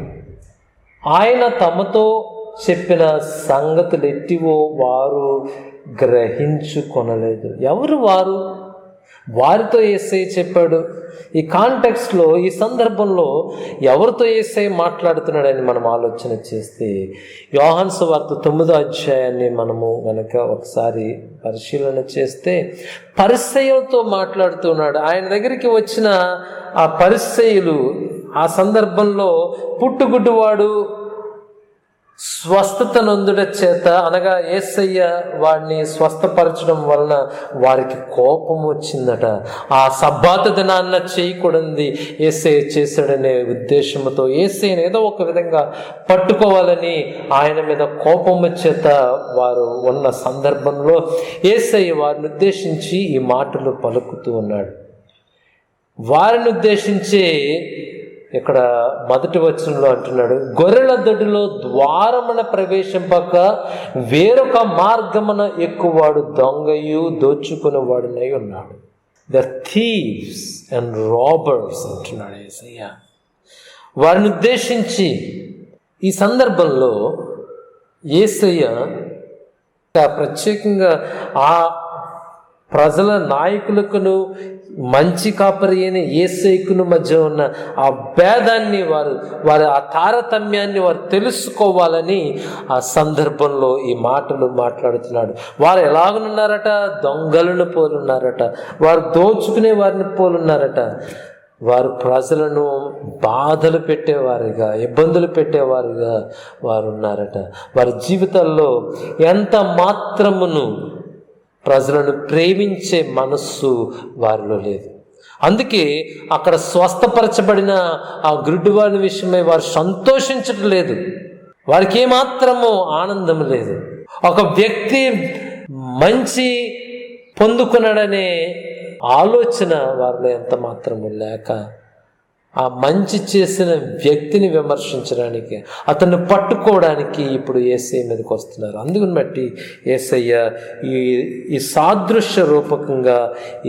A: ఆయన తమతో చెప్పిన సంగతులు ఎట్టివో వారు గ్రహించుకొనలేదు. ఎవరు వారు? వారితో యేసయ్య చెప్పాడు. ఈ కాంటెక్స్ట్లో, ఈ సందర్భంలో ఎవరితో యేసయ్య మాట్లాడుతున్నాడని మనం ఆలోచన చేస్తే, యోహాను సువార్త 9వ అధ్యాయాన్ని మనము గనక ఒకసారి పరిశీలన చేస్తే పరిసయ్యులతో మాట్లాడుతున్నాడు. ఆయన దగ్గరికి వచ్చిన ఆ పరిసయ్యులు ఆ సందర్భంలో పుట్టుగుడ్డువాడు స్వస్థత నొందుట చేత, అనగా యేసయ్య వాడిని స్వస్థపరచడం వలన వారికి కోపం వచ్చిందట. ఆ సబ్బాతు దినాన్న చేయకూడదు యేసయ్య చేశాడనే ఉద్దేశంతో యేసయ్యను ఏదో ఒక విధంగా పట్టుకోవాలని ఆయన మీద కోపం చేత వారు ఉన్న సందర్భంలో యేసయ్య వారిని ఉద్దేశించి ఈ మాటలు పలుకుతూ ఉన్నాడు. వారిని ఉద్దేశించి ఇక్కడ మొదటి వచనంలో అంటున్నాడు, గొర్రెల దొడ్డిలో ద్వారమున ప్రవేశింపక వేరొక మార్గమున ఎక్కువాడు దొంగయు దోచుకునేవాడునై ఉన్నాడు. ద థీవ్స్ అండ్ రాబర్స్ అంటున్నాడు యేసయ్య. వారిని ఉద్దేశించి ఈ సందర్భంలో యేసయ్య ప్రత్యేకంగా ఆ ప్రజల నాయకులకును మంచి కాపరి అయిన యేసయ్యకును మధ్య ఉన్న ఆ భేదాన్ని వారి ఆ తారతమ్యాన్ని వారు తెలుసుకోవాలని ఆ సందర్భంలో ఈ మాటలు మాట్లాడుతున్నాడు. వారు ఎలాగనున్నారట? దొంగలను పోలున్నారట, వారు దోచుకునే వారిని పోలున్నారట, వారు ప్రజలను బాధలు పెట్టేవారుగా, ఇబ్బందులు పెట్టేవారుగా వారు ఉన్నారట. వారి జీవితాల్లో ఎంత మాత్రమును ప్రజలను ప్రేమించే మనస్సు వారిలో లేదు. అందుకే అక్కడ స్వస్థపరచబడిన ఆ గుడ్డివాడి విషయమై వారు సంతోషించటం లేదు. వారికి ఏమాత్రము ఆనందం లేదు. ఒక వ్యక్తి మంచి పొందుకున్నాడనే ఆలోచన వారిలో ఎంత మాత్రము లేక, ఆ మంచి చేసిన వ్యక్తిని విమర్శించడానికి, అతన్ని పట్టుకోవడానికి ఇప్పుడు యేసయ్య మీదకి వస్తున్నారు. అందుకని బట్టి యేసయ్య ఈ సాదృశ్య రూపకంగా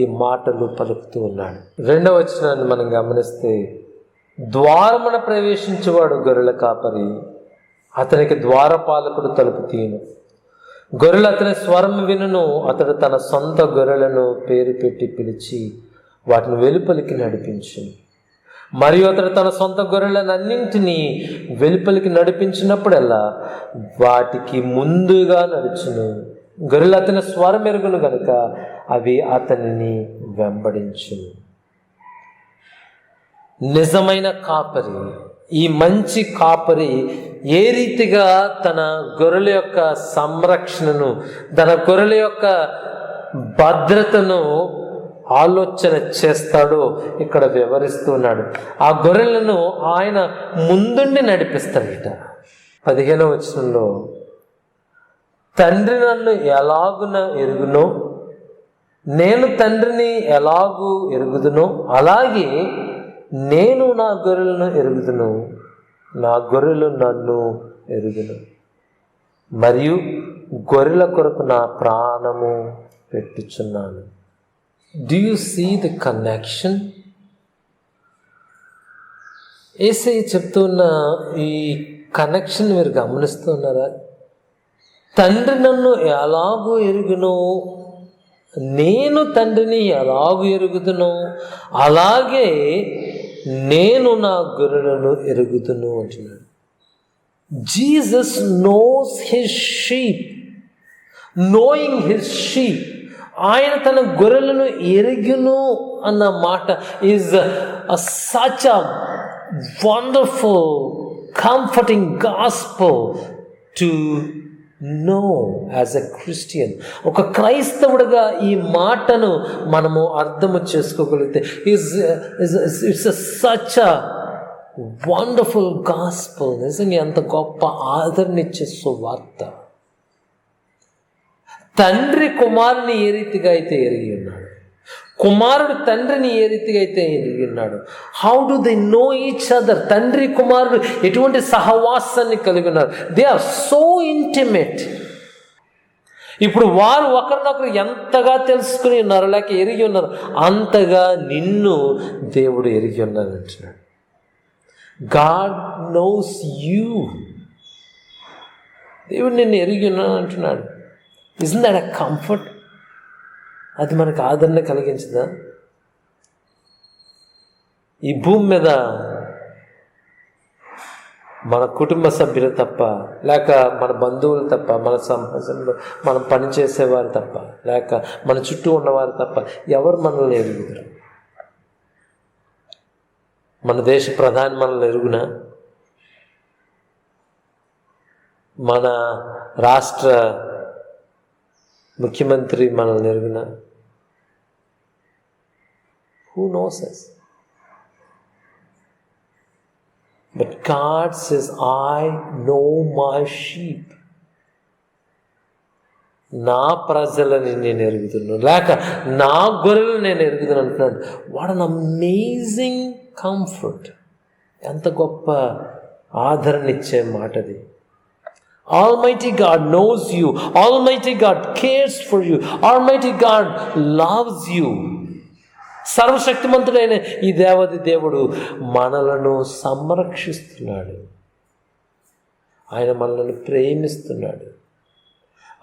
A: ఈ మాటలు పలుకుతూ ఉన్నాడు. 2వ వచనాన్ని మనం గమనిస్తే, ద్వారమున ప్రవేశించేవాడు గొర్రెల కాపరి, అతనికి ద్వారపాలకుడు తలుపు తీయును. గొర్రెలు అతని స్వరం వినును. అతడు తన సొంత గొర్రెలను పేరు పెట్టి పిలిచి వాటిని వెలుపలికి నడిపించును. మరియు అతడు తన సొంత గొర్రెలను అన్నింటినీ వెలుపలికి నడిపించినప్పుడల్లా వాటికి ముందుగా నడుచును. గొర్రెలు అతని స్వరం ఎరుగును గనుక అవి అతనిని వెంబడించును. నిజమైన కాపరి, ఈ మంచి కాపరి ఏ రీతిగా తన గొర్రెల యొక్క సంరక్షణను, తన గొర్రెల యొక్క భద్రతను ఆలోచన చేస్తాడో ఇక్కడ వివరిస్తున్నాడు. ఆ గొర్రెలను ఆయన ముందుండి నడిపిస్తాడట. 15వ వచనంలో, తండ్రి నన్ను ఎలాగున ఎరుగునో నేను తండ్రిని ఎలాగూ ఎరుగుదునో అలాగే నేను నా గొర్రెలను ఎరుగుదును, నా గొర్రెలు నన్ను ఎరుగును, మరియు గొర్రెల కొరకు నా ప్రాణము పెట్టుచున్నాను. Do you see the connection? యేసయ్య చెప్తున్న ఈ కనెక్షన్ మీరు గమనిస్తున్నారా? తండ్రి నన్ను ఎలాగూ ఎరుగునో నేను తండ్రిని ఎలాగూ ఎరుగుదునో అలాగే నేను నా గొర్రెలను ఎరుగుదును అంటున్నాడు. Jesus knows his sheep. Knowing his sheep, ఆయన తన గొర్రెలను ఎరుగును అన్న మాట is such a wonderful, comforting gospel to know as a Christian. ఒక క్రైస్తవుడిగా ఈ మాటను మనము అర్థము చేసుకోగలిగితే it's such a wonderful gospel. నిజంగా ఎంత గొప్ప ఆదరణిచ్చే సువార్త. తండ్రి కుమారుని ఏ రీతిగా అయితే ఎరిగి ఉన్నాడు, కుమారుడు తండ్రిని ఏ రీతిగా అయితే ఎరిగి ఉన్నాడు. How do they know each other? తండ్రి కుమారుడు ఎటువంటి సహవాసాన్ని కలిగి ఉన్నారు. They are so intimate. ఇప్పుడు వారు ఒకరినొకరు ఎంతగా తెలుసుకుని ఉన్నారు, లేక ఎరిగి ఉన్నారు, అంతగా నిన్ను దేవుడు ఎరిగి ఉన్నాడు అంటున్నాడు. God knows you. దేవుడు నిన్ను ఎరిగి ఉన్నాను అంటున్నాడు. Isn't that a comfort? అది మనకు ఆదరణ కలిగించదా? ఈ భూమి మీద మన కుటుంబ సభ్యులు తప్ప, లేక మన బంధువులు తప్ప, మన సమాజంలో మనం పనిచేసేవారు తప్ప, లేక మన చుట్టూ ఉన్నవారు తప్ప ఎవరు మనల్ని ఎరుగుతారు? మన దేశ ప్రధాని మనల్ని ఎరుగునా? మన రాష్ట్ర ముఖ్యమంత్రి మనల్ని ఎరుగునా? Who knows us? But God says, I know my sheep. నా ప్రజలని నేను ఎరుగుతున్నాను, లేక నా గొర్రెలను నేను ఎరుగుతున్నాను అంటున్నాడు. What an amazing comfort! ఎంత గొప్ప ఆదరణ ఇచ్చే మాట అది. Almighty God knows you. Almighty God cares for you. Almighty God loves you. సర్వశక్తిమంతుడైన ఈ దేవాది దేవుడు మనలను సంరక్షిస్తున్నాడు. ఆయన మనల్ని ప్రేమిస్తున్నాడు.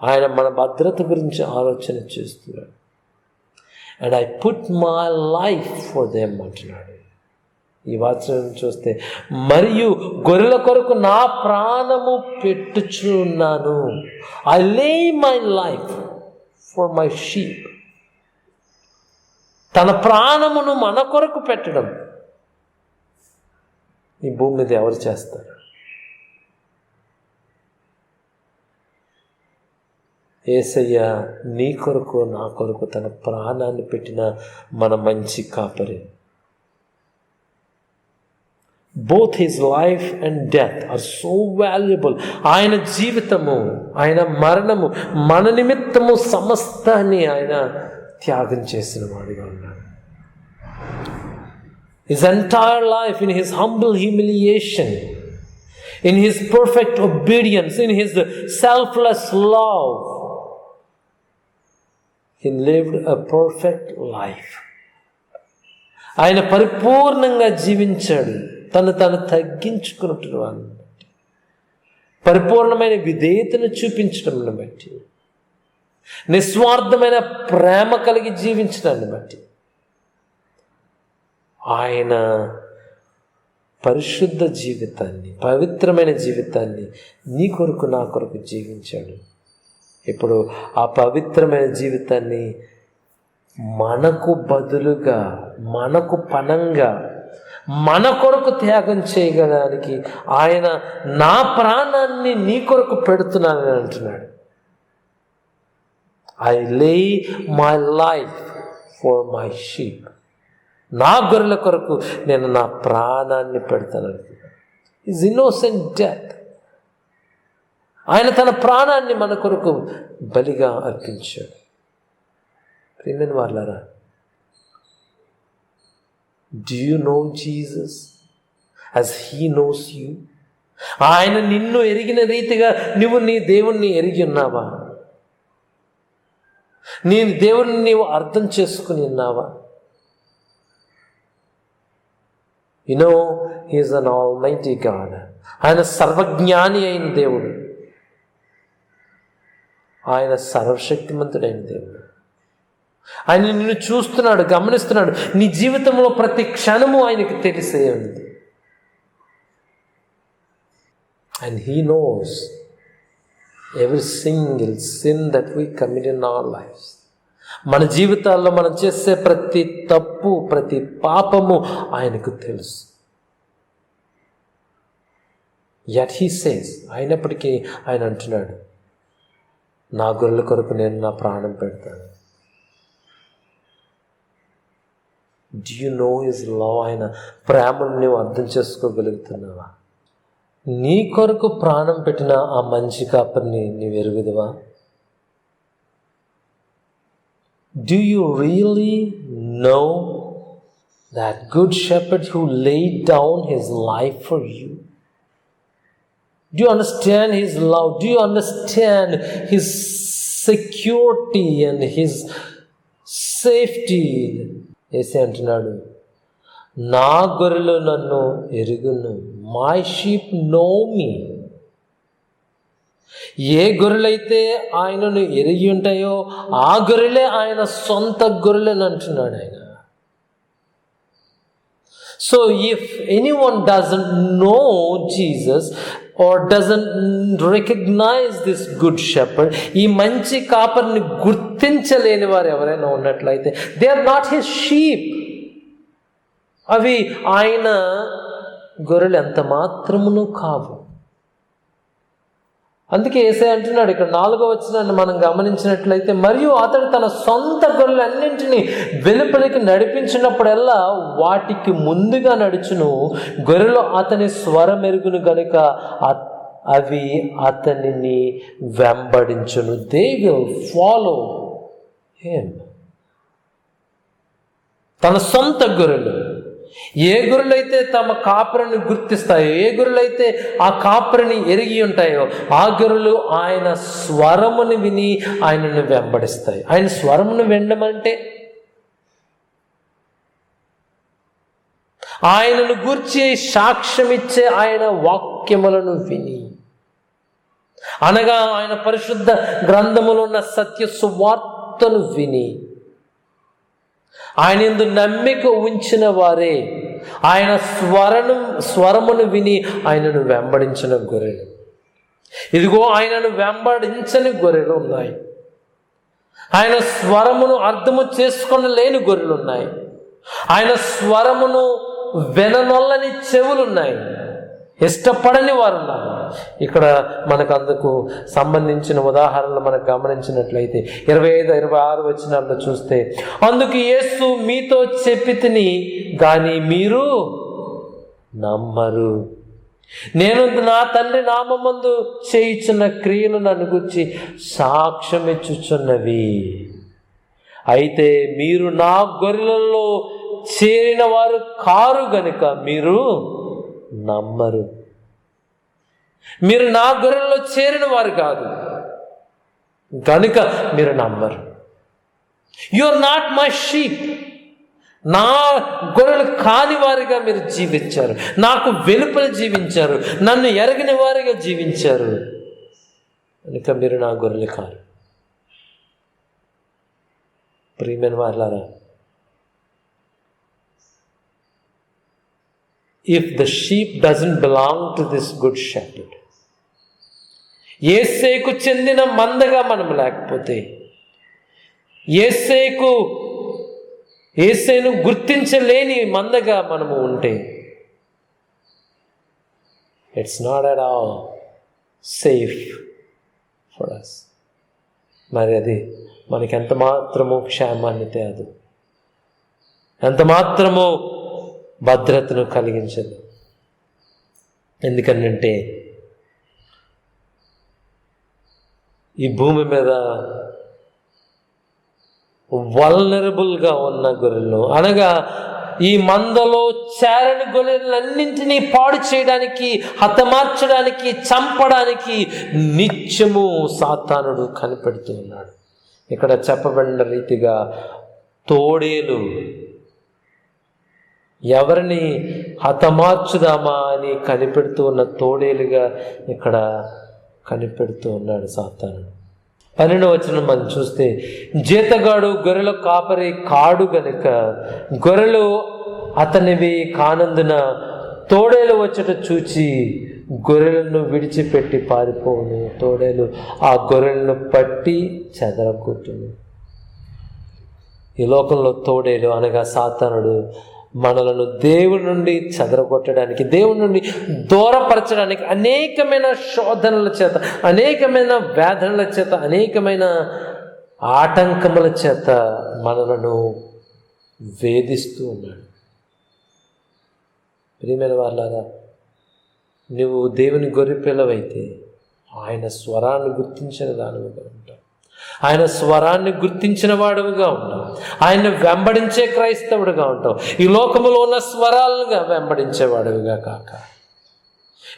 A: ఆయన మన భద్రత గురించి ఆలోచన చేస్తున్నాడు. And I put my life for them అంటున్నాడు. ఈ వాక్యం చూస్తే, మరియు గొర్రెల కొరకు నా ప్రాణము పెట్టుచున్నాను. I lay my life for my sheep. తన ప్రాణమును మన కొరకు పెట్టడం ఈ భూమి మీద ఎవరు చేస్తారు? యేసయ్య నీ కొరకు నా కొరకు తన ప్రాణాన్ని పెట్టిన మన మంచి కాపరి. Both his life and death are so valuable. ఆయన జీవితము, ఆయన మరణము మన నిమిత్తము సమస్తాన్ని ఆయన త్యాగం చేసిన వాడిగా ఉన్నాడు. His entire life, in his humble humiliation, in his perfect obedience, in his selfless love, he lived a perfect life. ఆయన పరిపూర్ణంగా జీవించాడు. తను తగ్గించుకున్నట్టు పరిపూర్ణమైన విధేయతను చూపించడం బట్టి, నిస్వార్థమైన ప్రేమ కలిగి జీవించడాన్ని బట్టి ఆయన పరిశుద్ధ జీవితాన్ని, పవిత్రమైన జీవితాన్ని నీ కొరకు నా కొరకు జీవించాడు. ఇప్పుడు ఆ పవిత్రమైన జీవితాన్ని మనకు బదులుగా, మనకు పణంగా, మన కొరకు త్యాగం చేయగలడానికి ఆయన నా ప్రాణాన్ని నీ కొరకు పెడుతున్నానని అంటున్నాడు. I lay my life for my sheep. నా గొర్రెల కొరకు నేను నా ప్రాణాన్ని పెడతాను. Is innocent death. ఆయన తన ప్రాణాన్ని మన కొరకు బలిగా అర్పించాడు. ప్రియమైన వారలారా, do you know Jesus as he knows you? ఆయన నిన్ను ఎరిగిన రీతిగా నువ్వు నీ దేవుణ్ణి ఎరిగి ఉన్నావా? నీ దేవుణ్ణి నీవు అర్థం చేసుకుని ఉన్నావా? You know, he is an almighty God. ఆయన సర్వజ్ఞాని అయిన దేవుడు. ఆయన సర్వశక్తిమంతుడైన దేవుడు. ఆయన నిన్ను చూస్తున్నాడు, గమనిస్తున్నాడు. నీ జీవితంలో ప్రతి క్షణము ఆయనకి తెలిసే ఉంది. And he knows every single sin that we commit in our lives. మన జీవితాల్లో మనం చేసే ప్రతి తప్పు, ప్రతి పాపము ఆయనకు తెలుసు. Yet he says, అయినప్పటికీ ఆయన అంటున్నాడు, నా గొర్రెల కొరకు నేను నా ప్రాణం పెడతాను. Do you know his love? ఆయన ప్రేమను నువ్వు అర్థం చేసుకోగలుగుతున్నావా? నీ కొరకు ప్రాణం పెట్టిన ఆ మంచి కాపరిని నీవు ఎరుగుదువా? Do you really know that good shepherd who laid down his life for you? Do you understand his love? Do you understand his security and his safety? యేసే అంటున్నాడు, నా గొర్రెలు నన్ను ఎరుగును. మై షీప్ నో మీ. ఏ గొర్రెలైతే ఆయనను ఎరిగి ఉంటాయో ఆ గొర్రెలే ఆయన సొంత గొర్రెలని అంటున్నాడు ఆయన. So if anyone doesn't know Jesus or doesn't recognize this good shepherd, ఈ మంచి కాపరిని గుర్తించలేని వారు ఎవరైనా ఉన్నట్లయితే they are not his sheep. అవి ఆయన గొర్రెలు ఎంత మాత్రమును కావు. అందుకే యేసయ్య అంటున్నాడు ఇక్కడ 4వ వచనాన్ని మనం గమనించినట్లయితే, మరియు అతడు తన సొంత గొర్రెలన్నింటినీ వెలుపలికి నడిపించినప్పుడల్లా వాటికి ముందుగా నడుచును. గొర్రెలు అతని స్వరమెరుగును గనుక అవి అతనిని వెంబడించును. They will follow him. తన సొంత గొర్రెలు, ఏ గొర్రెలైతే తమ కాపరిని గుర్తిస్తాయో, ఏ గొర్రెలైతే ఆ కాపరిని ఎరిగి ఉంటాయో, ఆ గొర్రెలు ఆయన స్వరముని విని ఆయనను వెంబడిస్తాయి. ఆయన స్వరమును వినడమంటే ఆయనను గూర్చి సాక్ష్యమిచ్చే ఆయన వాక్యములను విని, అనగా ఆయన పరిశుద్ధ గ్రంథములో ఉన్న సత్య సువార్తను విని, ఆయన యందు నమ్మిక ఉంచిన వారే ఆయన స్వరమును విని ఆయనను వెంబడించిన గొర్రెలు. ఇదిగో ఆయనను వెంబడించని గొర్రెలు ఉన్నాయి. ఆయన స్వరమును అర్థము చేసుకొని లేని గొర్రెలు ఉన్నాయి. ఆయన స్వరమును విననొల్లని చెవులున్నాయి. ఇష్టపడని వారు ఉన్నారు. ఇక్కడ మనకు అందుకు సంబంధించిన ఉదాహరణలు మనకు గమనించినట్లయితే 25, 26 వచనాల్లో చూస్తే, అందుకు యేసు మీతో చెప్పి తిని గాని మీరు నమ్మరు. నేను నా తండ్రి నామమందు చేయుచున్న క్రియలు నన్ను గురించి సాక్ష్యమిచ్చుచున్నవి. అయితే మీరు నా గొర్రెలలో చేరిన వారు కారు గనుక మీరు నమ్మరు. మీరు నా గొర్రెల్లో చేరిన వారు కాదు కనుక మీరు నమ్మరు. You are not my sheep. నా గొర్రెలు కాని వారిగా మీరు జీవించారు, నాకు వెలుపల జీవించారు, నన్ను ఎరగిన వారిగా జీవించారు కనుక మీరు నా గొర్రెలు కారు. ప్రియమైన వారులారా, if the sheep doesn't belong to this good shepherd, యేసేకు చెందిన మందగా మనం లేకపోతే, యేసేను గుర్తించలేని మందగా మనము ఉంటే, it's not at all safe for us. మరి అది మనకి ఎంత మాత్రము క్షేమాన్ని తేదు, ఎంత మాత్రము భద్రతను కలిగించదు. ఎందుకనంటే ఈ భూమి మీద వల్నరబుల్గా ఉన్న గొర్రెలను, అనగా ఈ మందలో చేరని గొర్రెలన్నింటినీ పాడు చేయడానికి, హతమార్చడానికి, చంపడానికి నిత్యము సాతానుడు కనిపెడుతూ ఉన్నాడు. ఇక్కడ చెప్పబడిన రీతిగా తోడేలు ఎవరిని హతమార్చుదామా అని కనిపెడుతూ ఉన్న తోడేలుగా ఇక్కడ కనిపెడుతూ ఉన్నాడు సాతానుడు. 12వ వచనం మనం చూస్తే, జీతగాడు గొర్రెల కాపరి కాడు గనుక గొర్రెలు అతనివి కానందున తోడేలు వచ్చట చూచి గొర్రెలను విడిచిపెట్టి పారిపోవును. తోడేలు ఆ గొర్రెలను పట్టి చెదరగొట్టును. ఈ లోకంలో తోడేలు అనగా సాతానుడు మనలను దేవుడి నుండి చెదరగొట్టడానికి, దేవుడి నుండి దూరపరచడానికి అనేకమైన శోధనల చేత, అనేకమైన వేదనల చేత, అనేకమైన ఆటంకముల చేత మనలను వేధిస్తూ ఉన్నాడు. ప్రియమైన వారులారా, నువ్వు దేవుని గొర్రె పిల్లవైతే ఆయన స్వరాన్ని గుర్తించిన దానివిగా ఉంటావు. ఆయన స్వరాన్ని గుర్తించిన వాడుగా ఉంటావు. ఆయన్ని వెంబడించే క్రైస్తవుడిగా ఉంటావు. ఈ లోకములో ఉన్న స్వరాలుగా వెంబడించేవాడుగా కాక,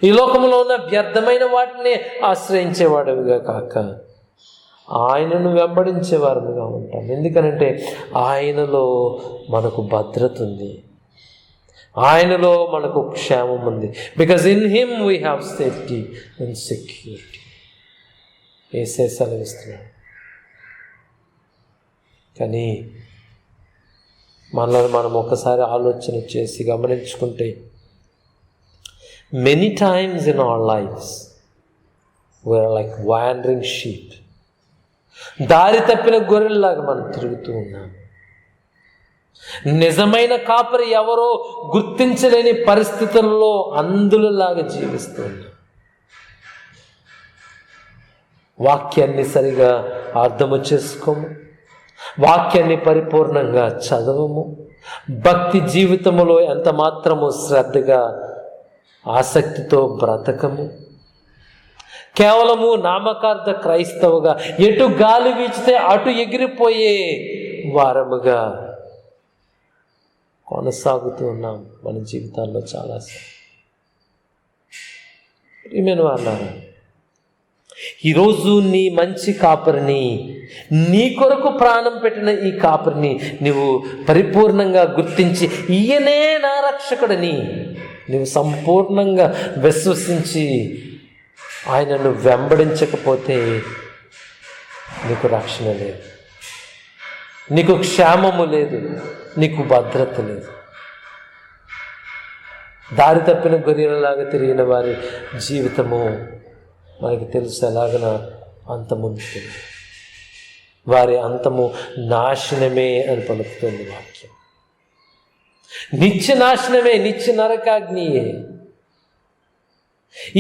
A: ఈ లోకములో ఉన్న వ్యర్థమైన వాటిని ఆశ్రయించేవాడుగా కాక, ఆయనను వెంబడించేవారుగా ఉంటాం. ఎందుకనంటే ఆయనలో మనకు భద్రత ఉంది, ఆయనలో మనకు క్షేమం ఉంది. Because in him we have safety and security. యేసే సెలవిస్తున్నాడు. కానీ మనల్ని మనం ఒకసారి ఆలోచన చేసి గమనించుకుంటే, many times in our lives we are like wandering sheep. దారి తప్పిన గొర్రెల్లాగా మనం తిరుగుతూ ఉన్నాం. నిజమైన కాపరి ఎవరో గుర్తించలేని పరిస్థితుల్లో అందులలాగా జీవిస్తూ ఉన్నాం. వాక్యాన్ని సరిగా అర్థము చేసుకోము, వాక్యాన్ని పరిపూర్ణంగా చదవము, భక్తి జీవితములో ఎంత మాత్రము శ్రద్ధగా ఆసక్తితో బ్రతకము. కేవలము నామకార్థ క్రైస్తవుగా ఎటు గాలి వీచితే అటు ఎగిరిపోయే వారముగా కొనసాగుతూ ఉన్నాం మన జీవితాల్లో చాలాసార్లు. ప్రియమైన వాళ్ళారా, ఈరోజు నీ మంచి కాపరిని, నీ కొరకు ప్రాణం పెట్టిన ఈ కాపరిని నువ్వు పరిపూర్ణంగా గుర్తించి, ఈయనే నా రక్షకుడని నువ్వు సంపూర్ణంగా విశ్వసించి ఆయనను వెంబడించకపోతే నీకు రక్షణ లేదు, నీకు క్షేమము లేదు, నీకు భద్రత లేదు. దారి తప్పిన గొర్రెలలాగా తిరిగిన వారి జీవితము మనకి తెలుసు ఎలాగన అంతముంటుంది. వారి అంతము నాశనమే అని పలుకుతుంది వాక్యం. నిత్య నాశనమే, నిత్య నరకాగ్నియే.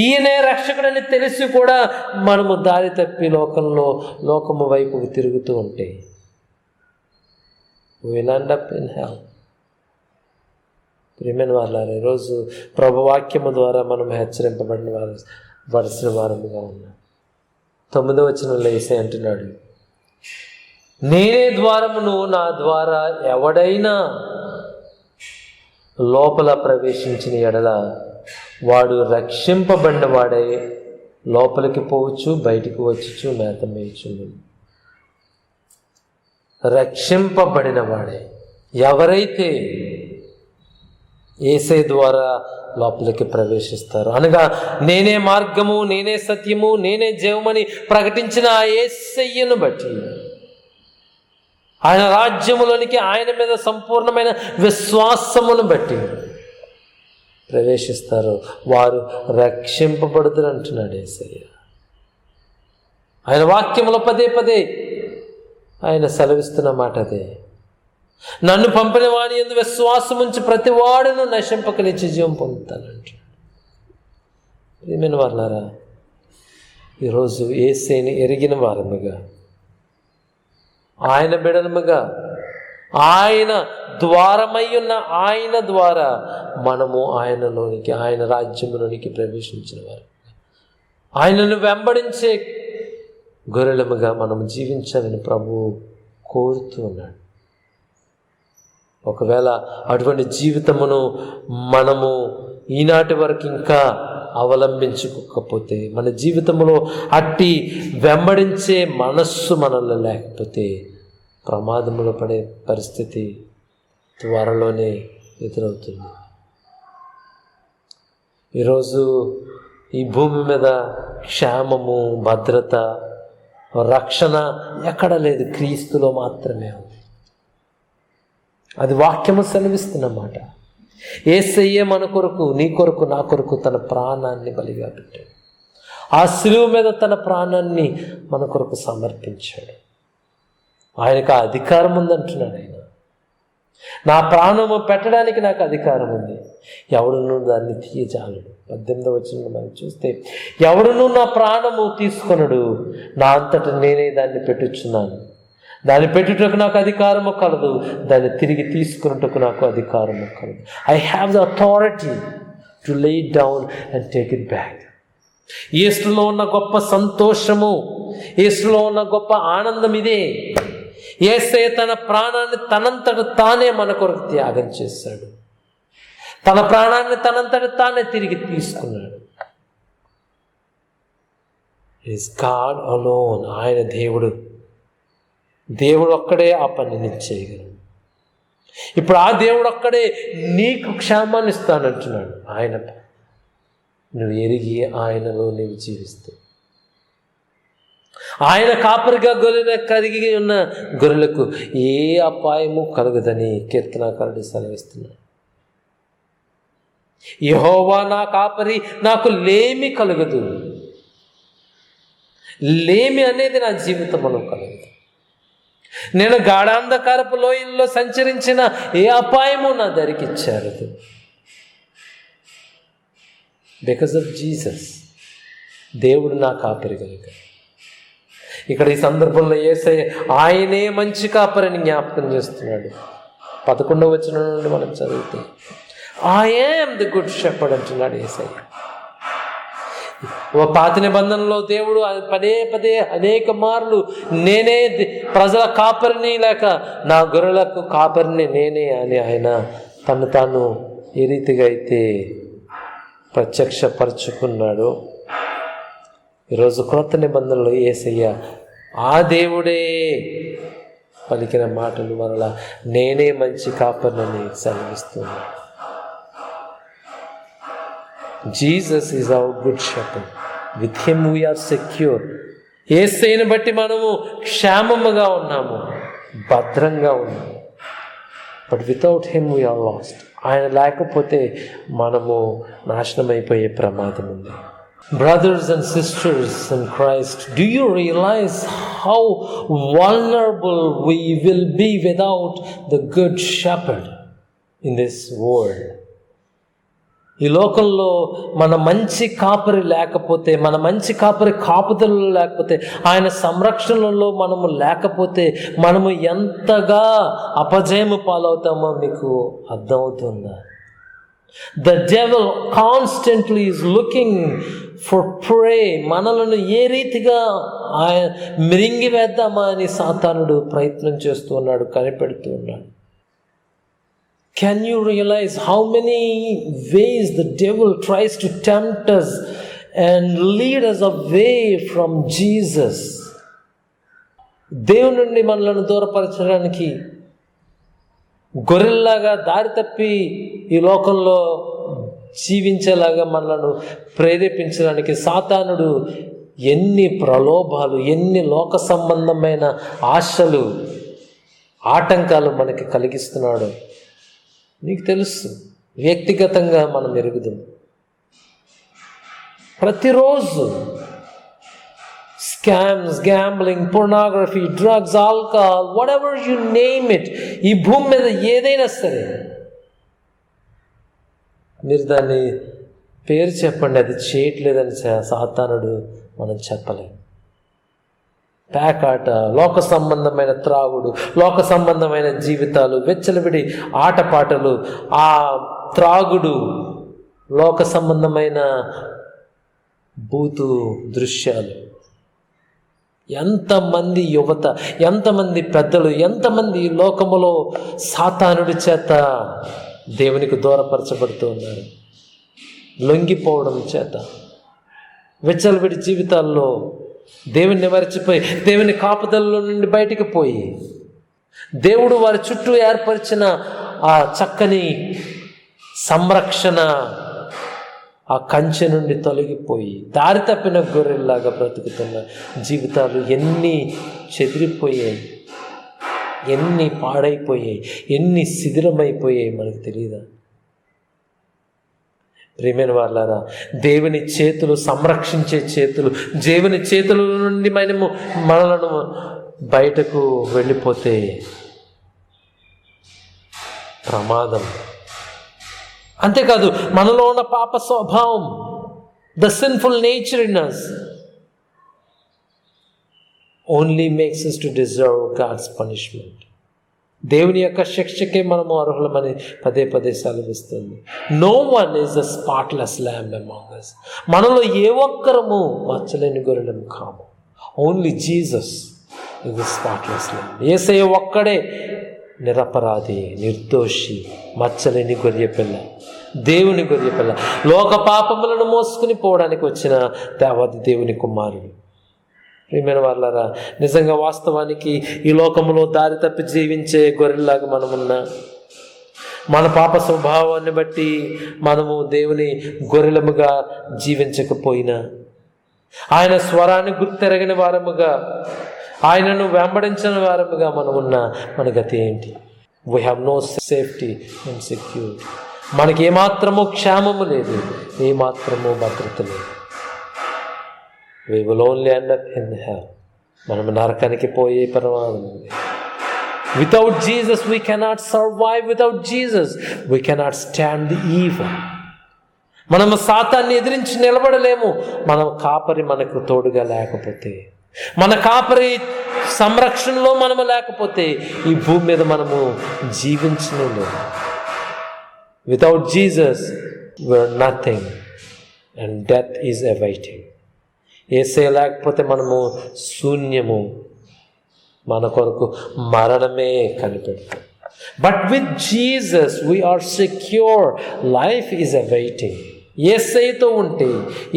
A: ఈయనే రక్షకుడని తెలిసి కూడా మనము దారి తప్పి లోకము వైపుకు తిరుగుతూ ఉంటే we'll end up in hell. ప్రియమైన వాళ్ళారా, ఈరోజు ప్రభువాక్యము ద్వారా మనం హెచ్చరింపబడిన వారముగా ఉన్నాం. 9వ వచనంలో యేసయ్య అంటున్నాడు, నేనే ద్వారమును, నా ద్వారా ఎవడైనా లోపల ప్రవేశించిన ఎడల వాడు రక్షింపబడిన వాడై లోపలికి పోవచ్చు, బయటికి వచ్చుచు మేత మేయుచుండు. రక్షింపబడిన వాడే. ఎవరైతే యేసయ్య ద్వారా లోపలికి ప్రవేశిస్తారు, అనగా నేనే మార్గము, నేనే సత్యము, నేనే జీవమని ప్రకటించిన ఆ యేసయ్యను బట్టి, ఆయన రాజ్యములోనికి, ఆయన మీద సంపూర్ణమైన విశ్వాసమును బట్టి ప్రవేశిస్తారు, వారు రక్షింపబడుతారు అంటున్నాడు యేసయ్య. ఆయన వాక్యములో పదే పదే ఆయన సెలవిస్తున్న మాట అదే. నన్ను పంపిన వాని యందు విశ్వాసముంచి ప్రతి వాడును నశింపక నిత్య జీవం పొందుతానంట. ప్రియమైన వాళ్ళారా, ఈరోజు యేసయ్యని ఎరిగిన వారముగా, ఆయన బిడలముగా, ఆయన ద్వారమై ఉన్న ఆయన ద్వారా మనము ఆయనలోనికి, ఆయన రాజ్యములోనికి ప్రవేశించిన వారు, ఆయనను వెంబడించే గొర్రెలముగా మనం జీవించాలని ప్రభువు కోరుతూ ఉన్నాడు. ఒకవేళ అటువంటి జీవితమును మనము ఈనాటి వరకు ఇంకా అవలంబించుకోకపోతే, మన జీవితంలో అట్టి వెంబడించే మనస్సు మనలో లేకపోతే ప్రమాదములో పడే పరిస్థితి త్వరలోనే ఎదురవుతుంది. ఈరోజు ఈ భూమి మీద క్షేమము, భద్రత, రక్షణ ఎక్కడ లేదు, క్రీస్తులో మాత్రమే ఉంది. అది వాక్యము సెలవిస్తున్నమాట. యేసయ్యే మన కొరకు, నీ కొరకు, నా కొరకు తన ప్రాణాన్ని బలిగా పెట్టాడు. ఆ శిలువ మీద తన ప్రాణాన్ని మన కొరకు సమర్పించాడు. ఆయనకు ఆ అధికారం ఉందంటున్నాడు ఆయన. నా ప్రాణము పెట్టడానికి నాకు అధికారం ఉంది, ఎవడును దాన్ని తీయజాలడు. 18వ వచనంలో మనం చూస్తే, ఎవడును నా ప్రాణము తీసుకొనడు, నా అంతటా నేనే దాన్ని పెట్టుచున్నాను. దాన్ని పెట్టుటకు నాకు అధికారము కలదు, దాన్ని తిరిగి తీసుకున్నట్టుకు నాకు అధికారము కలదు. I have the authority to lay it down and take it back. యేసులో ఉన్న గొప్ప సంతోషము, యేసులో ఉన్న గొప్ప ఆనందం ఇదే. యేసయ్య తన ప్రాణాన్ని తనంతట తానే మన కొరకు త్యాగం చేశాడు. తన ప్రాణాన్ని తనంతట తానే తిరిగి తీసుకున్నాడు. Is God alone. ఆయన దేవుడు. దేవుడు ఒక్కడే ఆ పనిని చేయగలడు. ఇప్పుడు ఆ దేవుడు ఒక్కడే నీకు క్షేమాన్ని ఇస్తానంటున్నాడు. ఆయన నువ్వు ఎరిగి ఆయనలో నీవు జీవిస్తూ, ఆయన కాపరిగా గొర్రెల కలిగి ఉన్న గొర్రెలకు ఏ అపాయము కలుగదని కీర్తనాకారుడు సెలవిస్తున్నాడు. యెహోవా నా కాపరి, నాకు లేమి కలుగదు. లేమి అనేది నా జీవితంలో కలుగదు. నేను గాఢాంధకారపు లోయల్లో సంచరించిన ఏ అపాయము నా దరికి చేరదు. Because of Jesus. దేవుడు నా కాపరి కనుక. ఇక్కడ ఈ సందర్భంలో యేసయ్య ఆయనే మంచి కాపరిని జ్ఞాపకం చేస్తున్నాడు. 11వ వచనం నుండి మనం చదివితే I am the good shepherd అంటున్నాడు యేసయ్య. ఓ పాత నిబంధనలో దేవుడు పదే పదే అనేక మార్లు నేనే ప్రజల కాపరిని, లేక నా గొర్రెలకు కాపరిని నేనే అని ఆయన తను తాను ఏ రీతిగా అయితే ప్రత్యక్షపరుచుకున్నాడు. ఈరోజు క్రొత్త నిబంధనలో యేసయ్య ఆ దేవుడే పలికిన మాటలు వల్ల నేనే మంచి కాపరిని సెలవిస్తున్నాడు. Jesus is our good shepherd. With him we are secure. యేసయ్యను బట్టి మనము క్షేమముగా ఉన్నాము, భద్రంగా ఉన్నాము. But without him we are lost. ఆయన లేకపోతే మనము నాశనమైపోయే ప్రమాదం ఉంది. Brothers and sisters in Christ, do you realize how vulnerable we will be without the good shepherd in this world? ఈ లోకంలో మన మంచి కాపరి లేకపోతే, మన మంచి కాపరి కాపుదలలో లేకపోతే, ఆయన సంరక్షణలో మనము లేకపోతే మనము ఎంతగా అపజయము పాలవుతామో మీకు అర్థమవుతుందా? The devil constantly is looking for prey. మనలను ఏ రీతిగా ఆయన మిరింగి వేద్దామా అని సాతానుడు ప్రయత్నం చేస్తూ ఉన్నాడు, కనిపెడుతూ ఉన్నాడు. Can you realize how many ways the devil tries to tempt us and lead us away from Jesus? దేవుని నుండి మనలను దూరపరచడానికి, గొర్రెల్లాగా దారి తప్పి ఈ లోకంలో జీవించేలాగా మనలను ప్రేరేపించడానికి సాతానుడు ఎన్ని ప్రలోభాలు, ఎన్ని లోక సంబంధమైన ఆశలు, ఆటంకాలు మనకి కలిగిస్తున్నాడు నీకు తెలుసు. వ్యక్తిగతంగా మనం ఎరుగుదాం. ప్రతిరోజు scams, gambling, pornography, drugs, alcohol, what ever you name it, ఈ భూమి మీద ఏదైనా సరే మీరు దాన్ని పేరు చెప్పండి, అది చేయట్లేదని సాతానుడు మనం చెప్పలేము. పేకాట, లోక సంబంధమైన త్రాగుడు, లోక సంబంధమైన జీవితాలు, వెచ్చలవిడి ఆటపాటలు, ఆ త్రాగుడు, లోక సంబంధమైన బూతు దృశ్యాలు. ఎంతమంది యువత, ఎంతమంది పెద్దలు, ఎంతమంది లోకములో సాతానుడి చేత దేవునికి దూరపరచబడుతూ ఉన్నారు. లొంగిపోవడం చేత, వెచ్చలవిడి జీవితాల్లో దేవుని మరచిపోయి, దేవుని కాపుదలలో నుండి బయటికి పోయి, దేవుడు వారి చుట్టూ ఏర్పరిచిన ఆ చక్కని సంరక్షణ, ఆ కంచె నుండి తొలగిపోయి దారి తప్పిన గొర్రెల్లాగా బ్రతుకుతున్న జీవితాలు ఎన్ని చెదిరిపోయాయి, ఎన్ని పాడైపోయాయి, ఎన్ని శిథిలమైపోయాయి మనకు తెలియదా? ప్రియమైన వాళ్ళారా, దేవుని చేతులు, సంరక్షించే చేతులు, దేవుని చేతుల నుండి మనలను బయటకు వెళ్ళిపోతే ప్రమాదం. అంతేకాదు, మనలో ఉన్న పాప స్వభావం, the sinful nature in us only makes us to deserve God's punishment. దేవుని యొక్క శిక్షకే మనము అర్హులమని పదే పదే సెలవిస్తుంది. No one is a spotless lamb among us. మనలో ఏ ఒక్కరము మచ్చలేని గొర్రెలం కాము. Only Jesus is a spotless lamb. యేసయ్య ఒక్కడే నిరపరాధి, నిర్దోషి, మచ్చలేని గొర్రెపిల్ల, దేవుని గొర్రెపిల్ల, లోక పాపములను మోసుకుని పోవడానికి వచ్చిన దేవాది దేవుని కుమారుడు. ప్రియమైన వాళ్ళారా, నిజంగా వాస్తవానికి ఈ లోకంలో దారి తప్పి జీవించే గొర్రెల్లాగా మనమున్నా, మన పాప స్వభావాన్ని బట్టి మనము దేవుని గొర్రెలముగా జీవించకపోయినా, ఆయన స్వరాన్ని గుర్తెరగని వారముగా, ఆయనను వెంబడించిన వారముగా మనం ఉన్న మన గతి ఏంటి? We have no safety and security. మనకి ఏమాత్రము క్షేమము లేదు, ఏమాత్రము భద్రత లేదు. We will only end up in hell. మనం నరకానికి పోయే ప్రమాదం ఉంది. Without Jesus we cannot survive. Without Jesus we cannot stand the evil. మనము సాతాన్ని ఎదిరించి నిలబడలేము. మన కాపరి మనకు తోడుగా లేకపోతే, మన కాపరి సంరక్షణలో మనము లేకపోతే ఈ భూమి మీద మనము జీవించలేము. Without Jesus we are nothing and death is awaiting. యేసయ్య లేకపోతే మనము శూన్యము, మన కొరకు మరణమే కనిపెడతాం. But with Jesus we are secure. Life is awaiting. యేసయ్యతో ఉంటే,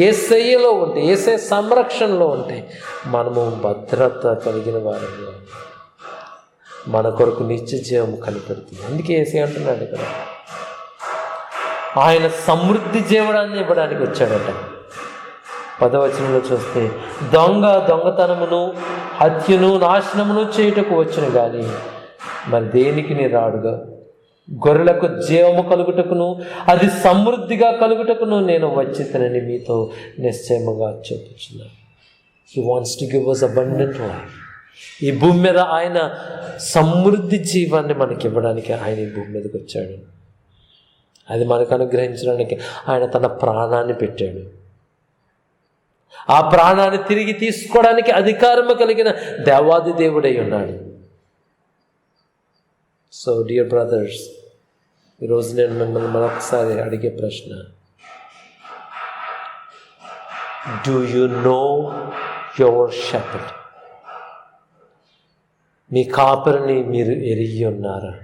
A: యేసయ్యలో ఉంటే, యేసయ్య సంరక్షణలో ఉంటే మనము భద్రత కలిగిన వారంగా, మన కొరకు నిత్య జీవం కనిపెడుతుంది. అందుకే యేసయ్య అంటున్నాడు ఇక్కడ, ఆయన సమృద్ధి జీవనాన్ని ఇవ్వడానికి వచ్చాడట. 10వ వచనంలో చూస్తే, దొంగతనమును హత్యను నాశనమును చేయుటకు వచ్చును కానీ మరి దేనికి నీ రాడుగా, గొర్రెలకు జీవము కలుగుటకును అది సమృద్ధిగా కలుగుటకును నేను వచ్చితనని మీతో నిశ్చయముగా చెప్పుచున్నాను. He wants to give us abundant life. ఈ భూమి మీద ఆయన సమృద్ధి జీవాన్ని మనకి ఇవ్వడానికి ఆయన ఈ భూమి మీదకి వచ్చాడు. అది మనకు అనుగ్రహించడానికి ఆయన తన ప్రాణాన్ని పెట్టాడు. ఆ ప్రాణాన్ని తిరిగి తీసుకోవడానికి అధికారము కలిగిన దేవాది దేవుడై ఉన్నాడు. సో డియర్ బ్రదర్స్, ఈరోజు నేను మిమ్మల్ని మరొకసారి అడిగే ప్రశ్న, do you know your shepherd? మీ కాపరిని మీరు ఎరిగి ఉన్నారా?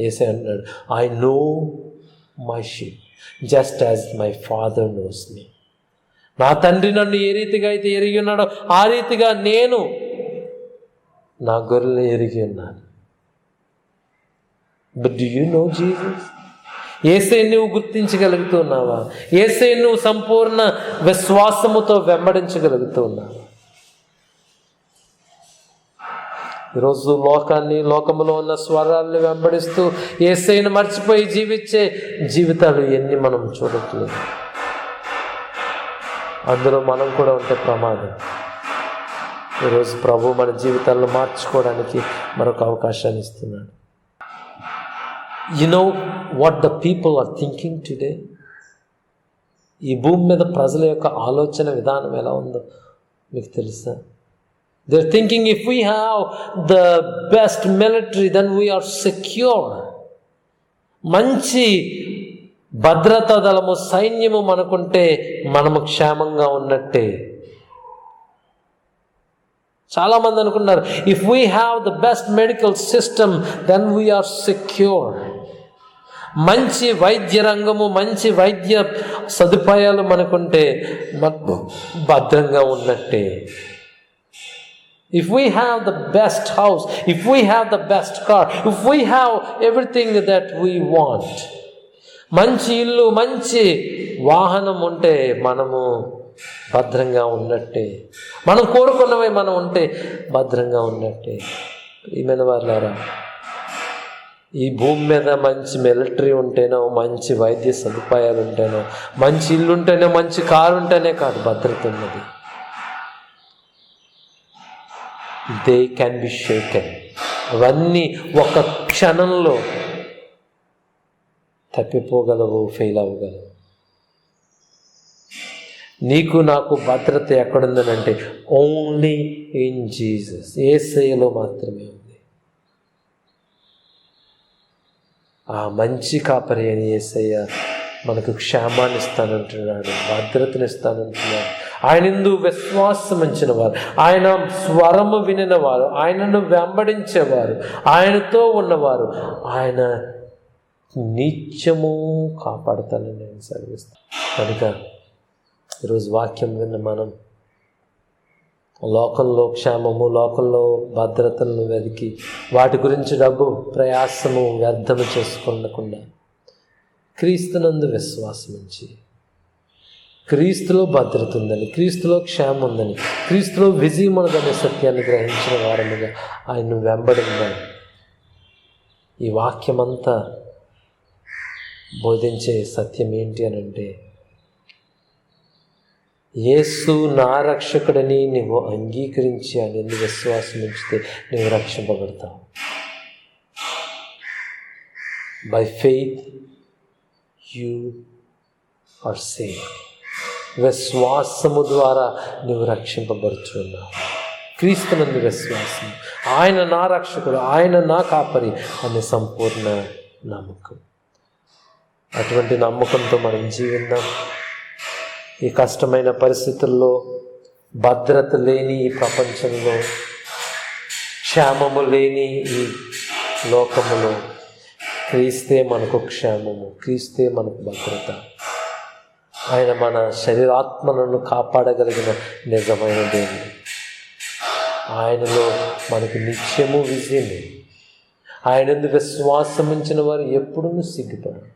A: యేసయ్య అన్నాడు, I know my sheep just as my father knows me. నా తండ్రి నన్ను ఏ రీతిగా అయితే ఎరిగి ఉన్నాడో ఆ రీతిగా నేను నా గొర్రెలు ఎరిగి ఉన్నాను. But do you know Jesus? యేసయ్యను నువ్వు గుర్తించగలుగుతున్నావా? యేసయ్యను నువ్వు సంపూర్ణ విశ్వాసముతో వెంబడించగలుగుతూ ఉన్నావా? ఈరోజు లోకములో ఉన్న స్వరాన్ని వెంబడిస్తూ యేసయ్యను మర్చిపోయి జీవించే జీవితాలు ఎన్ని మనం చూడట్లేదు. అందులో మనం కూడా ఉంటే ప్రమాదం. ఈరోజు ప్రభు మన జీవితాలను మార్చుకోవడానికి మరొక అవకాశాన్ని ఇస్తున్నాడు. You know what the people are thinking today? ఈ భూమి మీద ప్రజల యొక్క ఆలోచన విధానం ఎలా ఉందో మీకు తెలుసా? They're thinking if we have the best military then we are secure. మంచి భద్రతా దళము, సైన్యము మనకుంటే మనము క్షేమంగా ఉన్నట్టే. చాలామంది అనుకున్నారు, if we have the best medical system then we are secure. మంచి వైద్య రంగము, మంచి వైద్య సదుపాయాలు మనకుంటే భద్రంగా ఉన్నట్టే. If we have the best house, if we have the best car, if we have everything that we want, మంచి ఇల్లు, మంచి వాహనం ఉంటే మనము భద్రంగా ఉన్నట్టే. మనం కోరుకున్నవే మనం ఉంటే భద్రంగా ఉన్నట్టే. ప్రియమైన వారులారా, ఈ భూమి మీద మంచి మిలిటరీ ఉంటేనో, మంచి వైద్య సదుపాయాలు ఉంటేనో, మంచి ఇల్లు ఉంటేనో, మంచి కారు ఉంటేనే కాదు భద్రత ఉన్నది. They can be షేకెన్. అవన్నీ ఒక క్షణంలో తప్పిపోగలవు, ఫెయిల్ అవ్వగలవు. నీకు నాకు భద్రత ఎక్కడుందనంటే ఓన్లీ ఇన్ జీసస్. యేసయ్యలో మాత్రమే ఉంది. ఆ మంచి కాపరి అని యేసయ్య మనకు క్షేమాన్ని ఇస్తానంటున్నాడు, భద్రతను ఇస్తానంటున్నాడు. ఆయనందు విశ్వాసం ఉంచిన వారు, ఆయన స్వరము వినిన వారు, ఆయనను వెంబడించేవారు, ఆయనతో ఉన్నవారు ఆయన నిత్యము కాపాడుతానని నేను సెలవిస్తాను. కనుక ఈరోజు వాక్యం విన్న మనం లోకంలో క్షేమము, లోకంలో భద్రతలను వెతికి వాటి గురించి డబ్బు ప్రయాసము వ్యర్థము చేసుకోకుండా క్రీస్తునందు విశ్వాసం ఉంచి క్రీస్తులో భద్రత ఉందని, క్రీస్తులో క్షేమం ఉందని, క్రీస్తులో విజయం ఉన్నదనే సత్యాన్ని గ్రహించిన వారముగా ఆయన్ను వెంబడిందాం. ఈ వాక్యమంతా బోధించే సత్యం ఏంటి అని అంటే, యేసు నా రక్షకుడని నువ్వు అంగీకరించి ఆయన విశ్వాసం ఉంచితే నువ్వు రక్షింపబడతావు. By faith you are saved. విశ్వాసము ద్వారా నువ్వు రక్షింపబడుచున్నావు. క్రీస్తునందు విశ్వాసం, ఆయన నా రక్షకుడు, ఆయన నా కాపరి అనే సంపూర్ణ నమ్మకం. అటువంటి నమ్మకంతో మనం జీవిద్దాం. ఈ కష్టమైన పరిస్థితుల్లో, భద్రత లేని ఈ ప్రపంచంలో, క్షేమము లేని ఈ లోకములో క్రీస్తే మనకు క్షేమము, క్రీస్తే మనకు భద్రత. ఆయన మన శరీరాత్మలను కాపాడగలిగిన నిజమైన దేవుడు. ఆయనలో మనకు నిత్యము విజయమే. ఆయనందు విశ్వాసం ఉంచిన వారు ఎప్పుడూ సిగ్గుపడరు.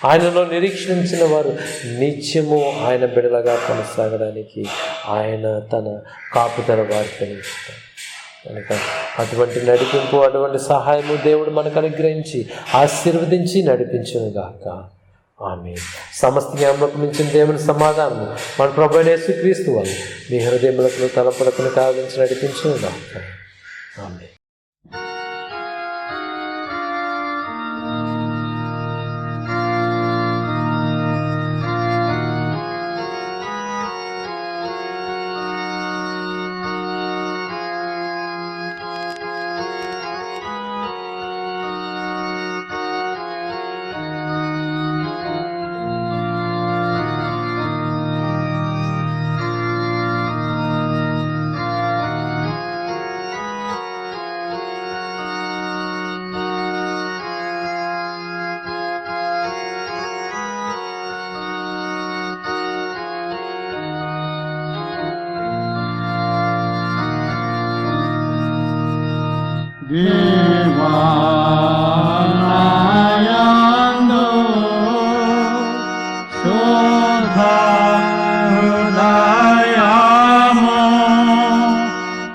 A: ఆయనలో నిరీక్షించిన వారు నిత్యము ఆయన బిడలగా కొనసాగడానికి ఆయన తన కాపుదల వారికి అందిస్తారు. కనుక అటువంటి నడిపింపు, అటువంటి సహాయము దేవుడు మనకు అనుగ్రహించి ఆశీర్వదించి నడిపించునుగాక. ఆమేన్. సమస్త జ్ఞానములకు మించిన దేవుని సమాధానము మన ప్రభువైన యేసుక్రీస్తు వారు మీ హృదయములకు తలపులకు కావించి నడిపించునుగాక. ఆమేన్.
B: Devanayando Sodharudayamo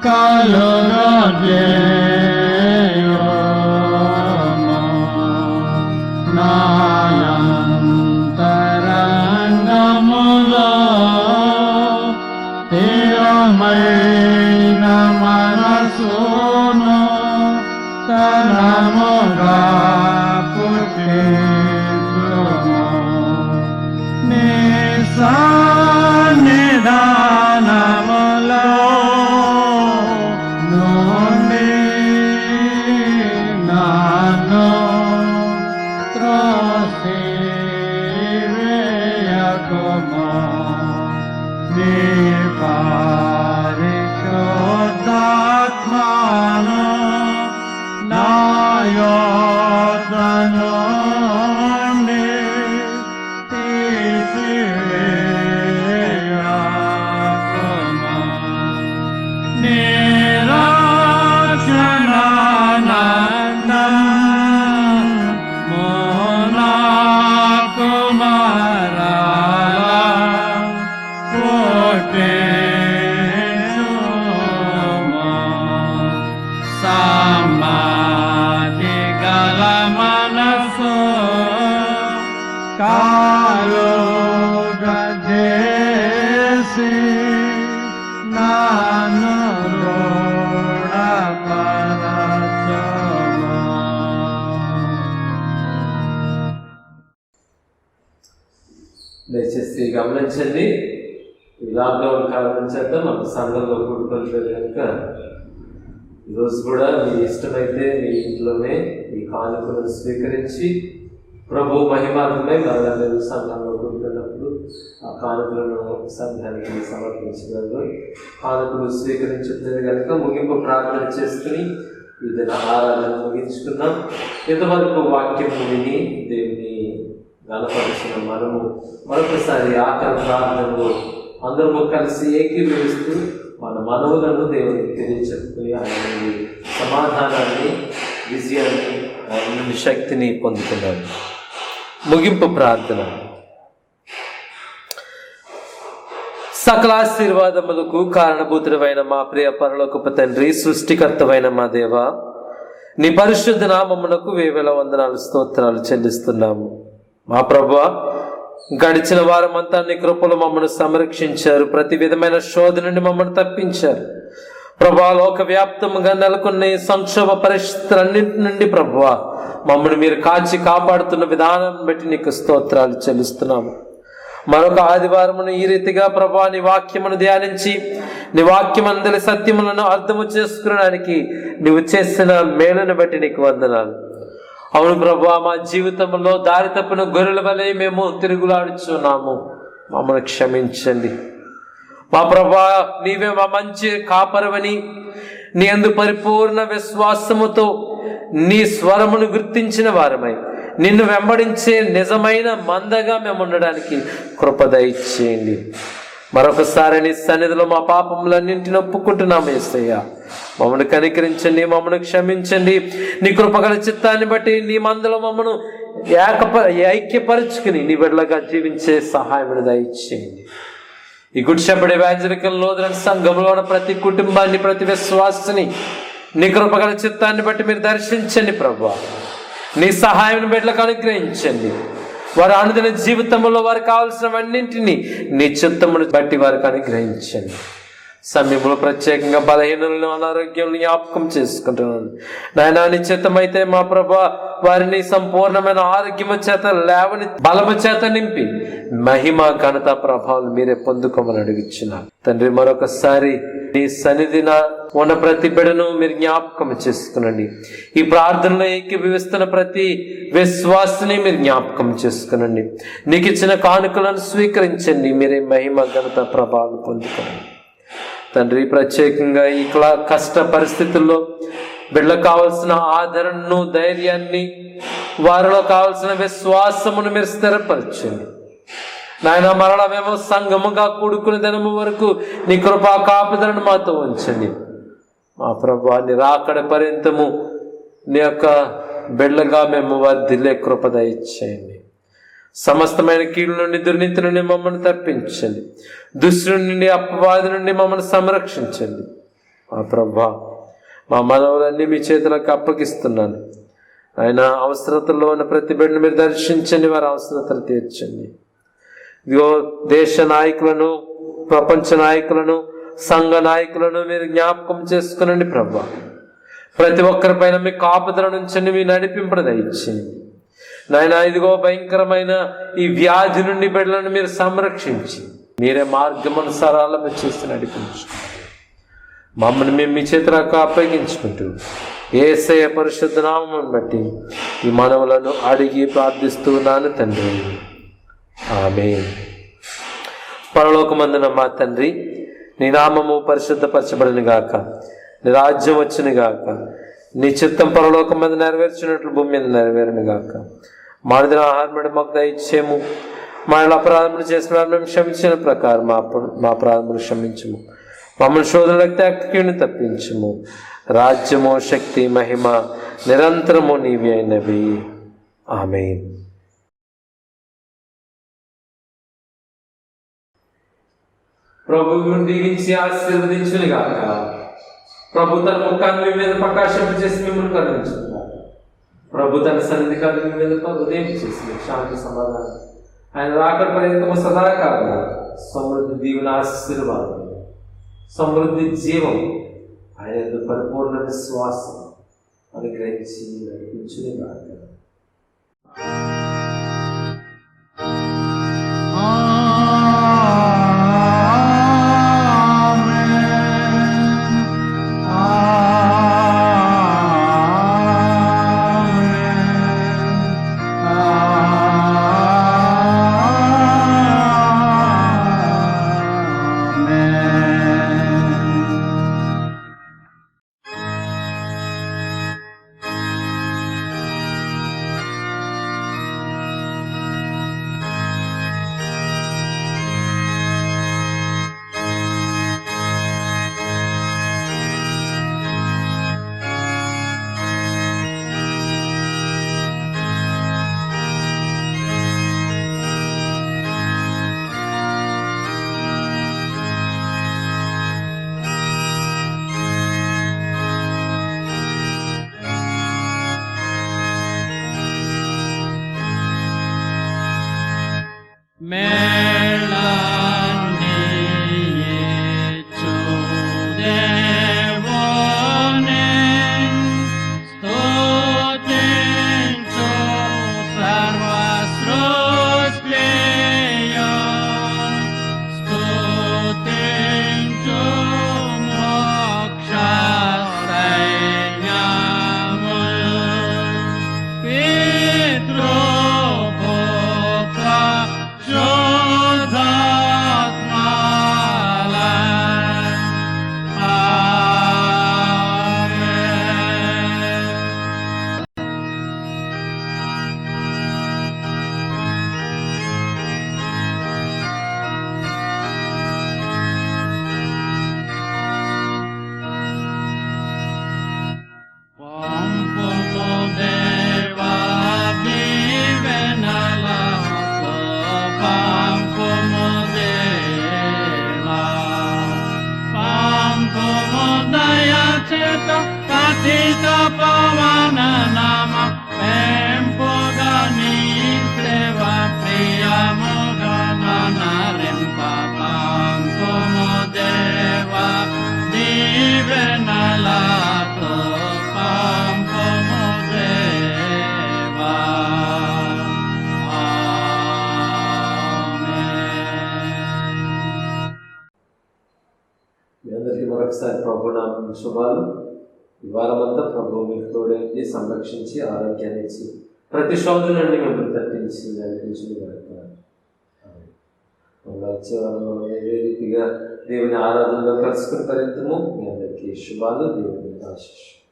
B: Kaluradeyomo Nayantarangamulo Tiramayna Manasuno Tanamoga Putitumo Nisanidanamulo Nundi Nano Trosiveyakomo Niparishodhatmano Nayodanoni Tisiveyakomo Nirakshananandam Monakumarala Potensumo Samadhigalamanaso Kalugajesi Nanuroda Parasama.
A: దయచేసి గమనించండి. ఈ లాక్డౌన్ కారణం చేత మన సంఘంలో కూడుకోలేదు కనుక ఈరోజు కూడా మీ ఇష్టమైతే మీ ఇంట్లోనే ఈ కానుకలను స్వీకరించి ప్రభు మహిమార్థమై మరలా మీరు సంఘంలో కూడుకున్నప్పుడు ఆ కానుకలను సంఘానికి సమర్పించగలరు. కానుకలు స్వీకరించట్లేదు కనుక ముగింపు ప్రార్థన చేసుకుని ఈ దిన ఆరాధన ముగించుకున్నాం. ఇంతవరకు వాక్యం విని దేవుని గణపరిచిన మనము మరొకసారి ఆఖరి ప్రార్థనలో అందరము కలిసి ఏకీభవిస్తూ మన మనవులను దేవునికి తెలియచెప్పుకుని ఆయన నుండి సమాధానాన్ని, విజయాన్ని, ఆయన నుండి శక్తిని పొందుతున్నాము. ముగింపు ప్రార్థన. సకల ఆశీర్వాదములకు కారణభూతుడైన మా ప్రియ పరలోకపు తండ్రి, సృష్టికర్తవైన మా దేవ, నీ పరిశుద్ధ నామమునకు వేవేల వందనాలు స్తోత్రాలు చెల్లిస్తున్నాము. మా ప్రభువా, గడిచిన వారమంతా నీ కృపలు మమ్మల్ని సంరక్షించారు. ప్రతి విధమైన శోధన నుండి మమ్మల్ని తప్పించారు. ప్రభువా, లోక వ్యాప్తముగా నెలకొన్న ఈ సంక్షోభ పరిస్థితులన్నింటి నుండి ప్రభువా మమ్మల్ని మీరు కాచి కాపాడుతున్న విధానం బట్టి నీకు స్తోత్రాలు చెల్లిస్తున్నాము. మరొక ఆదివారమును ఈ రీతిగా ప్రభువా నీ వాక్యమును ధ్యానించి నీ వాక్యమందలి సత్యములను అర్థము చేసుకోవడానికి నువ్వు చేసిన మేలును బట్టి నీకు వందనాలు. అవును ప్రభువా, మా జీవితంలో దారి తప్పిన గొర్రెల వలె మేము తిరుగులాడుచున్నాము. మమ్మల్ని క్షమించండి. మా ప్రభువా, నీవే మా మంచి కాపరవని, నీ యందు పరిపూర్ణ విశ్వాసముతో నీ స్వరమును గుర్తించిన వారమై నిన్ను వెంబడించే నిజమైన మందగా మేము ఉండడానికి కృప దయచేయండి. మరొకసారి నీ సన్నిధిలో మా పాపములన్నింటిని ఒప్పుకుంటున్నాము యేసయ్యా. మమ్మల్ని కనికరించండి, మమ్మల్ని క్షమించండి. నీ కృపగల చిత్తాన్ని బట్టి నీ మందలో మమ్మను ఐక్యపరుచుకుని నీ బిడ్డలుగా జీవించే సహాయం దయచేయండి. ఈ గుడ్ షెపర్డ్ ఎవాంజలికల్ లూథరన్ సంఘంలో ఉన్న ప్రతి కుటుంబాన్ని, ప్రతి విశ్వాసిని నీ కృపగల చిత్తాన్ని బట్టి మీరు దర్శించండి ప్రభువా. నీ సహాయం బిడ్డలకు అనుగ్రహించండి. వారి అనుదిన జీవితంలో వారికి కావాల్సినవన్నింటినీ నీ చిత్తమును బట్టి వారికి అనుగ్రహించండి. సమయంలో ప్రత్యేకంగా బలహీనులను, అనారోగ్యాలను జ్ఞాపకం చేసుకుంటున్నాను నాయనా. నీ చిత్తమైతే మా ప్రభువా వారిని సంపూర్ణమైన ఆరోగ్యము చేత లేవని బలము చేత నింపి మహిమ ఘనత ప్రభావం మీరే పొందుకోమని అడుగుచున్నాను తండ్రి. మరొకసారి నీ సన్నిధిన ఉన్న ప్రతి బిడ్డను మీరు జ్ఞాపకం చేసుకునండి. ఈ ప్రార్థనలో ఏకీభవిస్తున్న ప్రతి విశ్వాసిని మీరు జ్ఞాపకం చేసుకునండి. నీకు ఇచ్చిన కానుకలను స్వీకరించండి. మీరే మహిమ ఘనత ప్రభావం పొందుకోండి తండ్రి. ప్రత్యేకంగా ఈ కష్ట పరిస్థితుల్లో బిడ్డలకు కావలసిన ఆదరణను, ధైర్యాన్ని, వారిలో కావలసిన విశ్వాసమును మీరు స్థిరపరచండి నాయన. మరలా మేము సంఘముగా కూడుకునే దినము వరకు నీ కృపా కాపుదలను మాతో ఉంచండి మా ప్రభువా. నీ రాకడ పర్యంతము నీ యొక్క బిడ్డలుగా మేము వర్ధిల్లే కృప దయచేయండి. సమస్తమైన కీడు నుండి, దుర్నీతి నుండి మమ్మల్ని తప్పించండి. దుష్టుడి నుండి, అపవాది నుండి మమ్మల్ని సంరక్షించండి మా ప్రభువా. మా మనవులన్నీ మీ చేతులకు అప్పగిస్తున్నాను ఆయన. అవసరతల్లో ఉన్న ప్రతి బిడ్డను మీరు దర్శించండి, వారి అవసరతలు తీర్చండి. ఇదిగో దేశ నాయకులను, ప్రపంచ నాయకులను, సంఘ నాయకులను మీరు జ్ఞాపకం చేసుకునండి ప్రభువా. ప్రతి ఒక్కరిపైన మీ కాపుదల నుంచి మీ నడిపింపుడు దయచేయండి నాయన. ఇదిగో భయంకరమైన ఈ వ్యాధి నుండి బిడ్డలను మీరు సంరక్షించి మీరే మార్గమును సరళము చేసి నడిపించు. మమ్మల్ని మేము మీ చేతులకు అప్పగించుకుంటూ యేసయ్య పరిశుద్ధ నామమును బట్టి ఈ మనవులను అడిగి ప్రార్థిస్తున్నాను తండ్రి, ఆమేన్. పరలోకమందున మా తండ్రి, నీ నామము పరిశుద్ధపరచబడును గాక, నీ రాజ్యం వచ్చును గాక, నీ చిత్తం పరలోకమందు నెరవేర్చినట్లు భూమి మీద నెరవేరును గాక. మాదిన ఆహారం మాకు దయచేయము. మా అపరాధములు చేసిన మేము క్షమించిన ప్రకారం మా అపరాధములు క్షమించము. మమ్మల్ని శోధనలకు త్యాగకీయుని తప్పించము. రాజ్యము, శక్తి, మహిమ నిరంతరము నీవి అయినవి. ఆమేన్. ప్రభువును దీవించి ఆశీర్వదించును గాక. ప్రభు తన ముఖాన్ని మీ మీద ప్రకాశింప చేసి మిమ్మల్ని కరుణించును గాక. ప్రభు తన సన్నిధి కాదు మీ మీద ఉదయం చేసి శాంతి సమాధానం ఆయన రాకడ పర్యంతము సదాకాలం సమృద్ధి, దీవెన, ఆశీర్వాదం, సమృద్ధి, జీవం, ఆయన పరిపూర్ణ విశ్వాసం అనుగ్రహించి నడిపించును గాక.
B: Tito Pavan Nama Pempogani Seva Priya Moganana Rimpatan Como Deva Divenalato Pampomo Deva. Amen.
A: మీ అందరికీ మరొకసారి ప్రభు నామమున శుభాలు. ఈ వారమంతా ప్రభు మీకు తోడేంటి, సంరక్షించి ఆరోగ్యాన్ని ఇచ్చి ప్రతి శోధన నుండి మిమ్మల్ని తప్పించి నడిపించి పెడతారు. వచ్చే వారం మనం ఏ రీతిగా దేవుని ఆరాధనలో కలుసుకుని పర్యంతము మీ అందరికీ శుభాలు, దేవుని ఆశీస్సులు.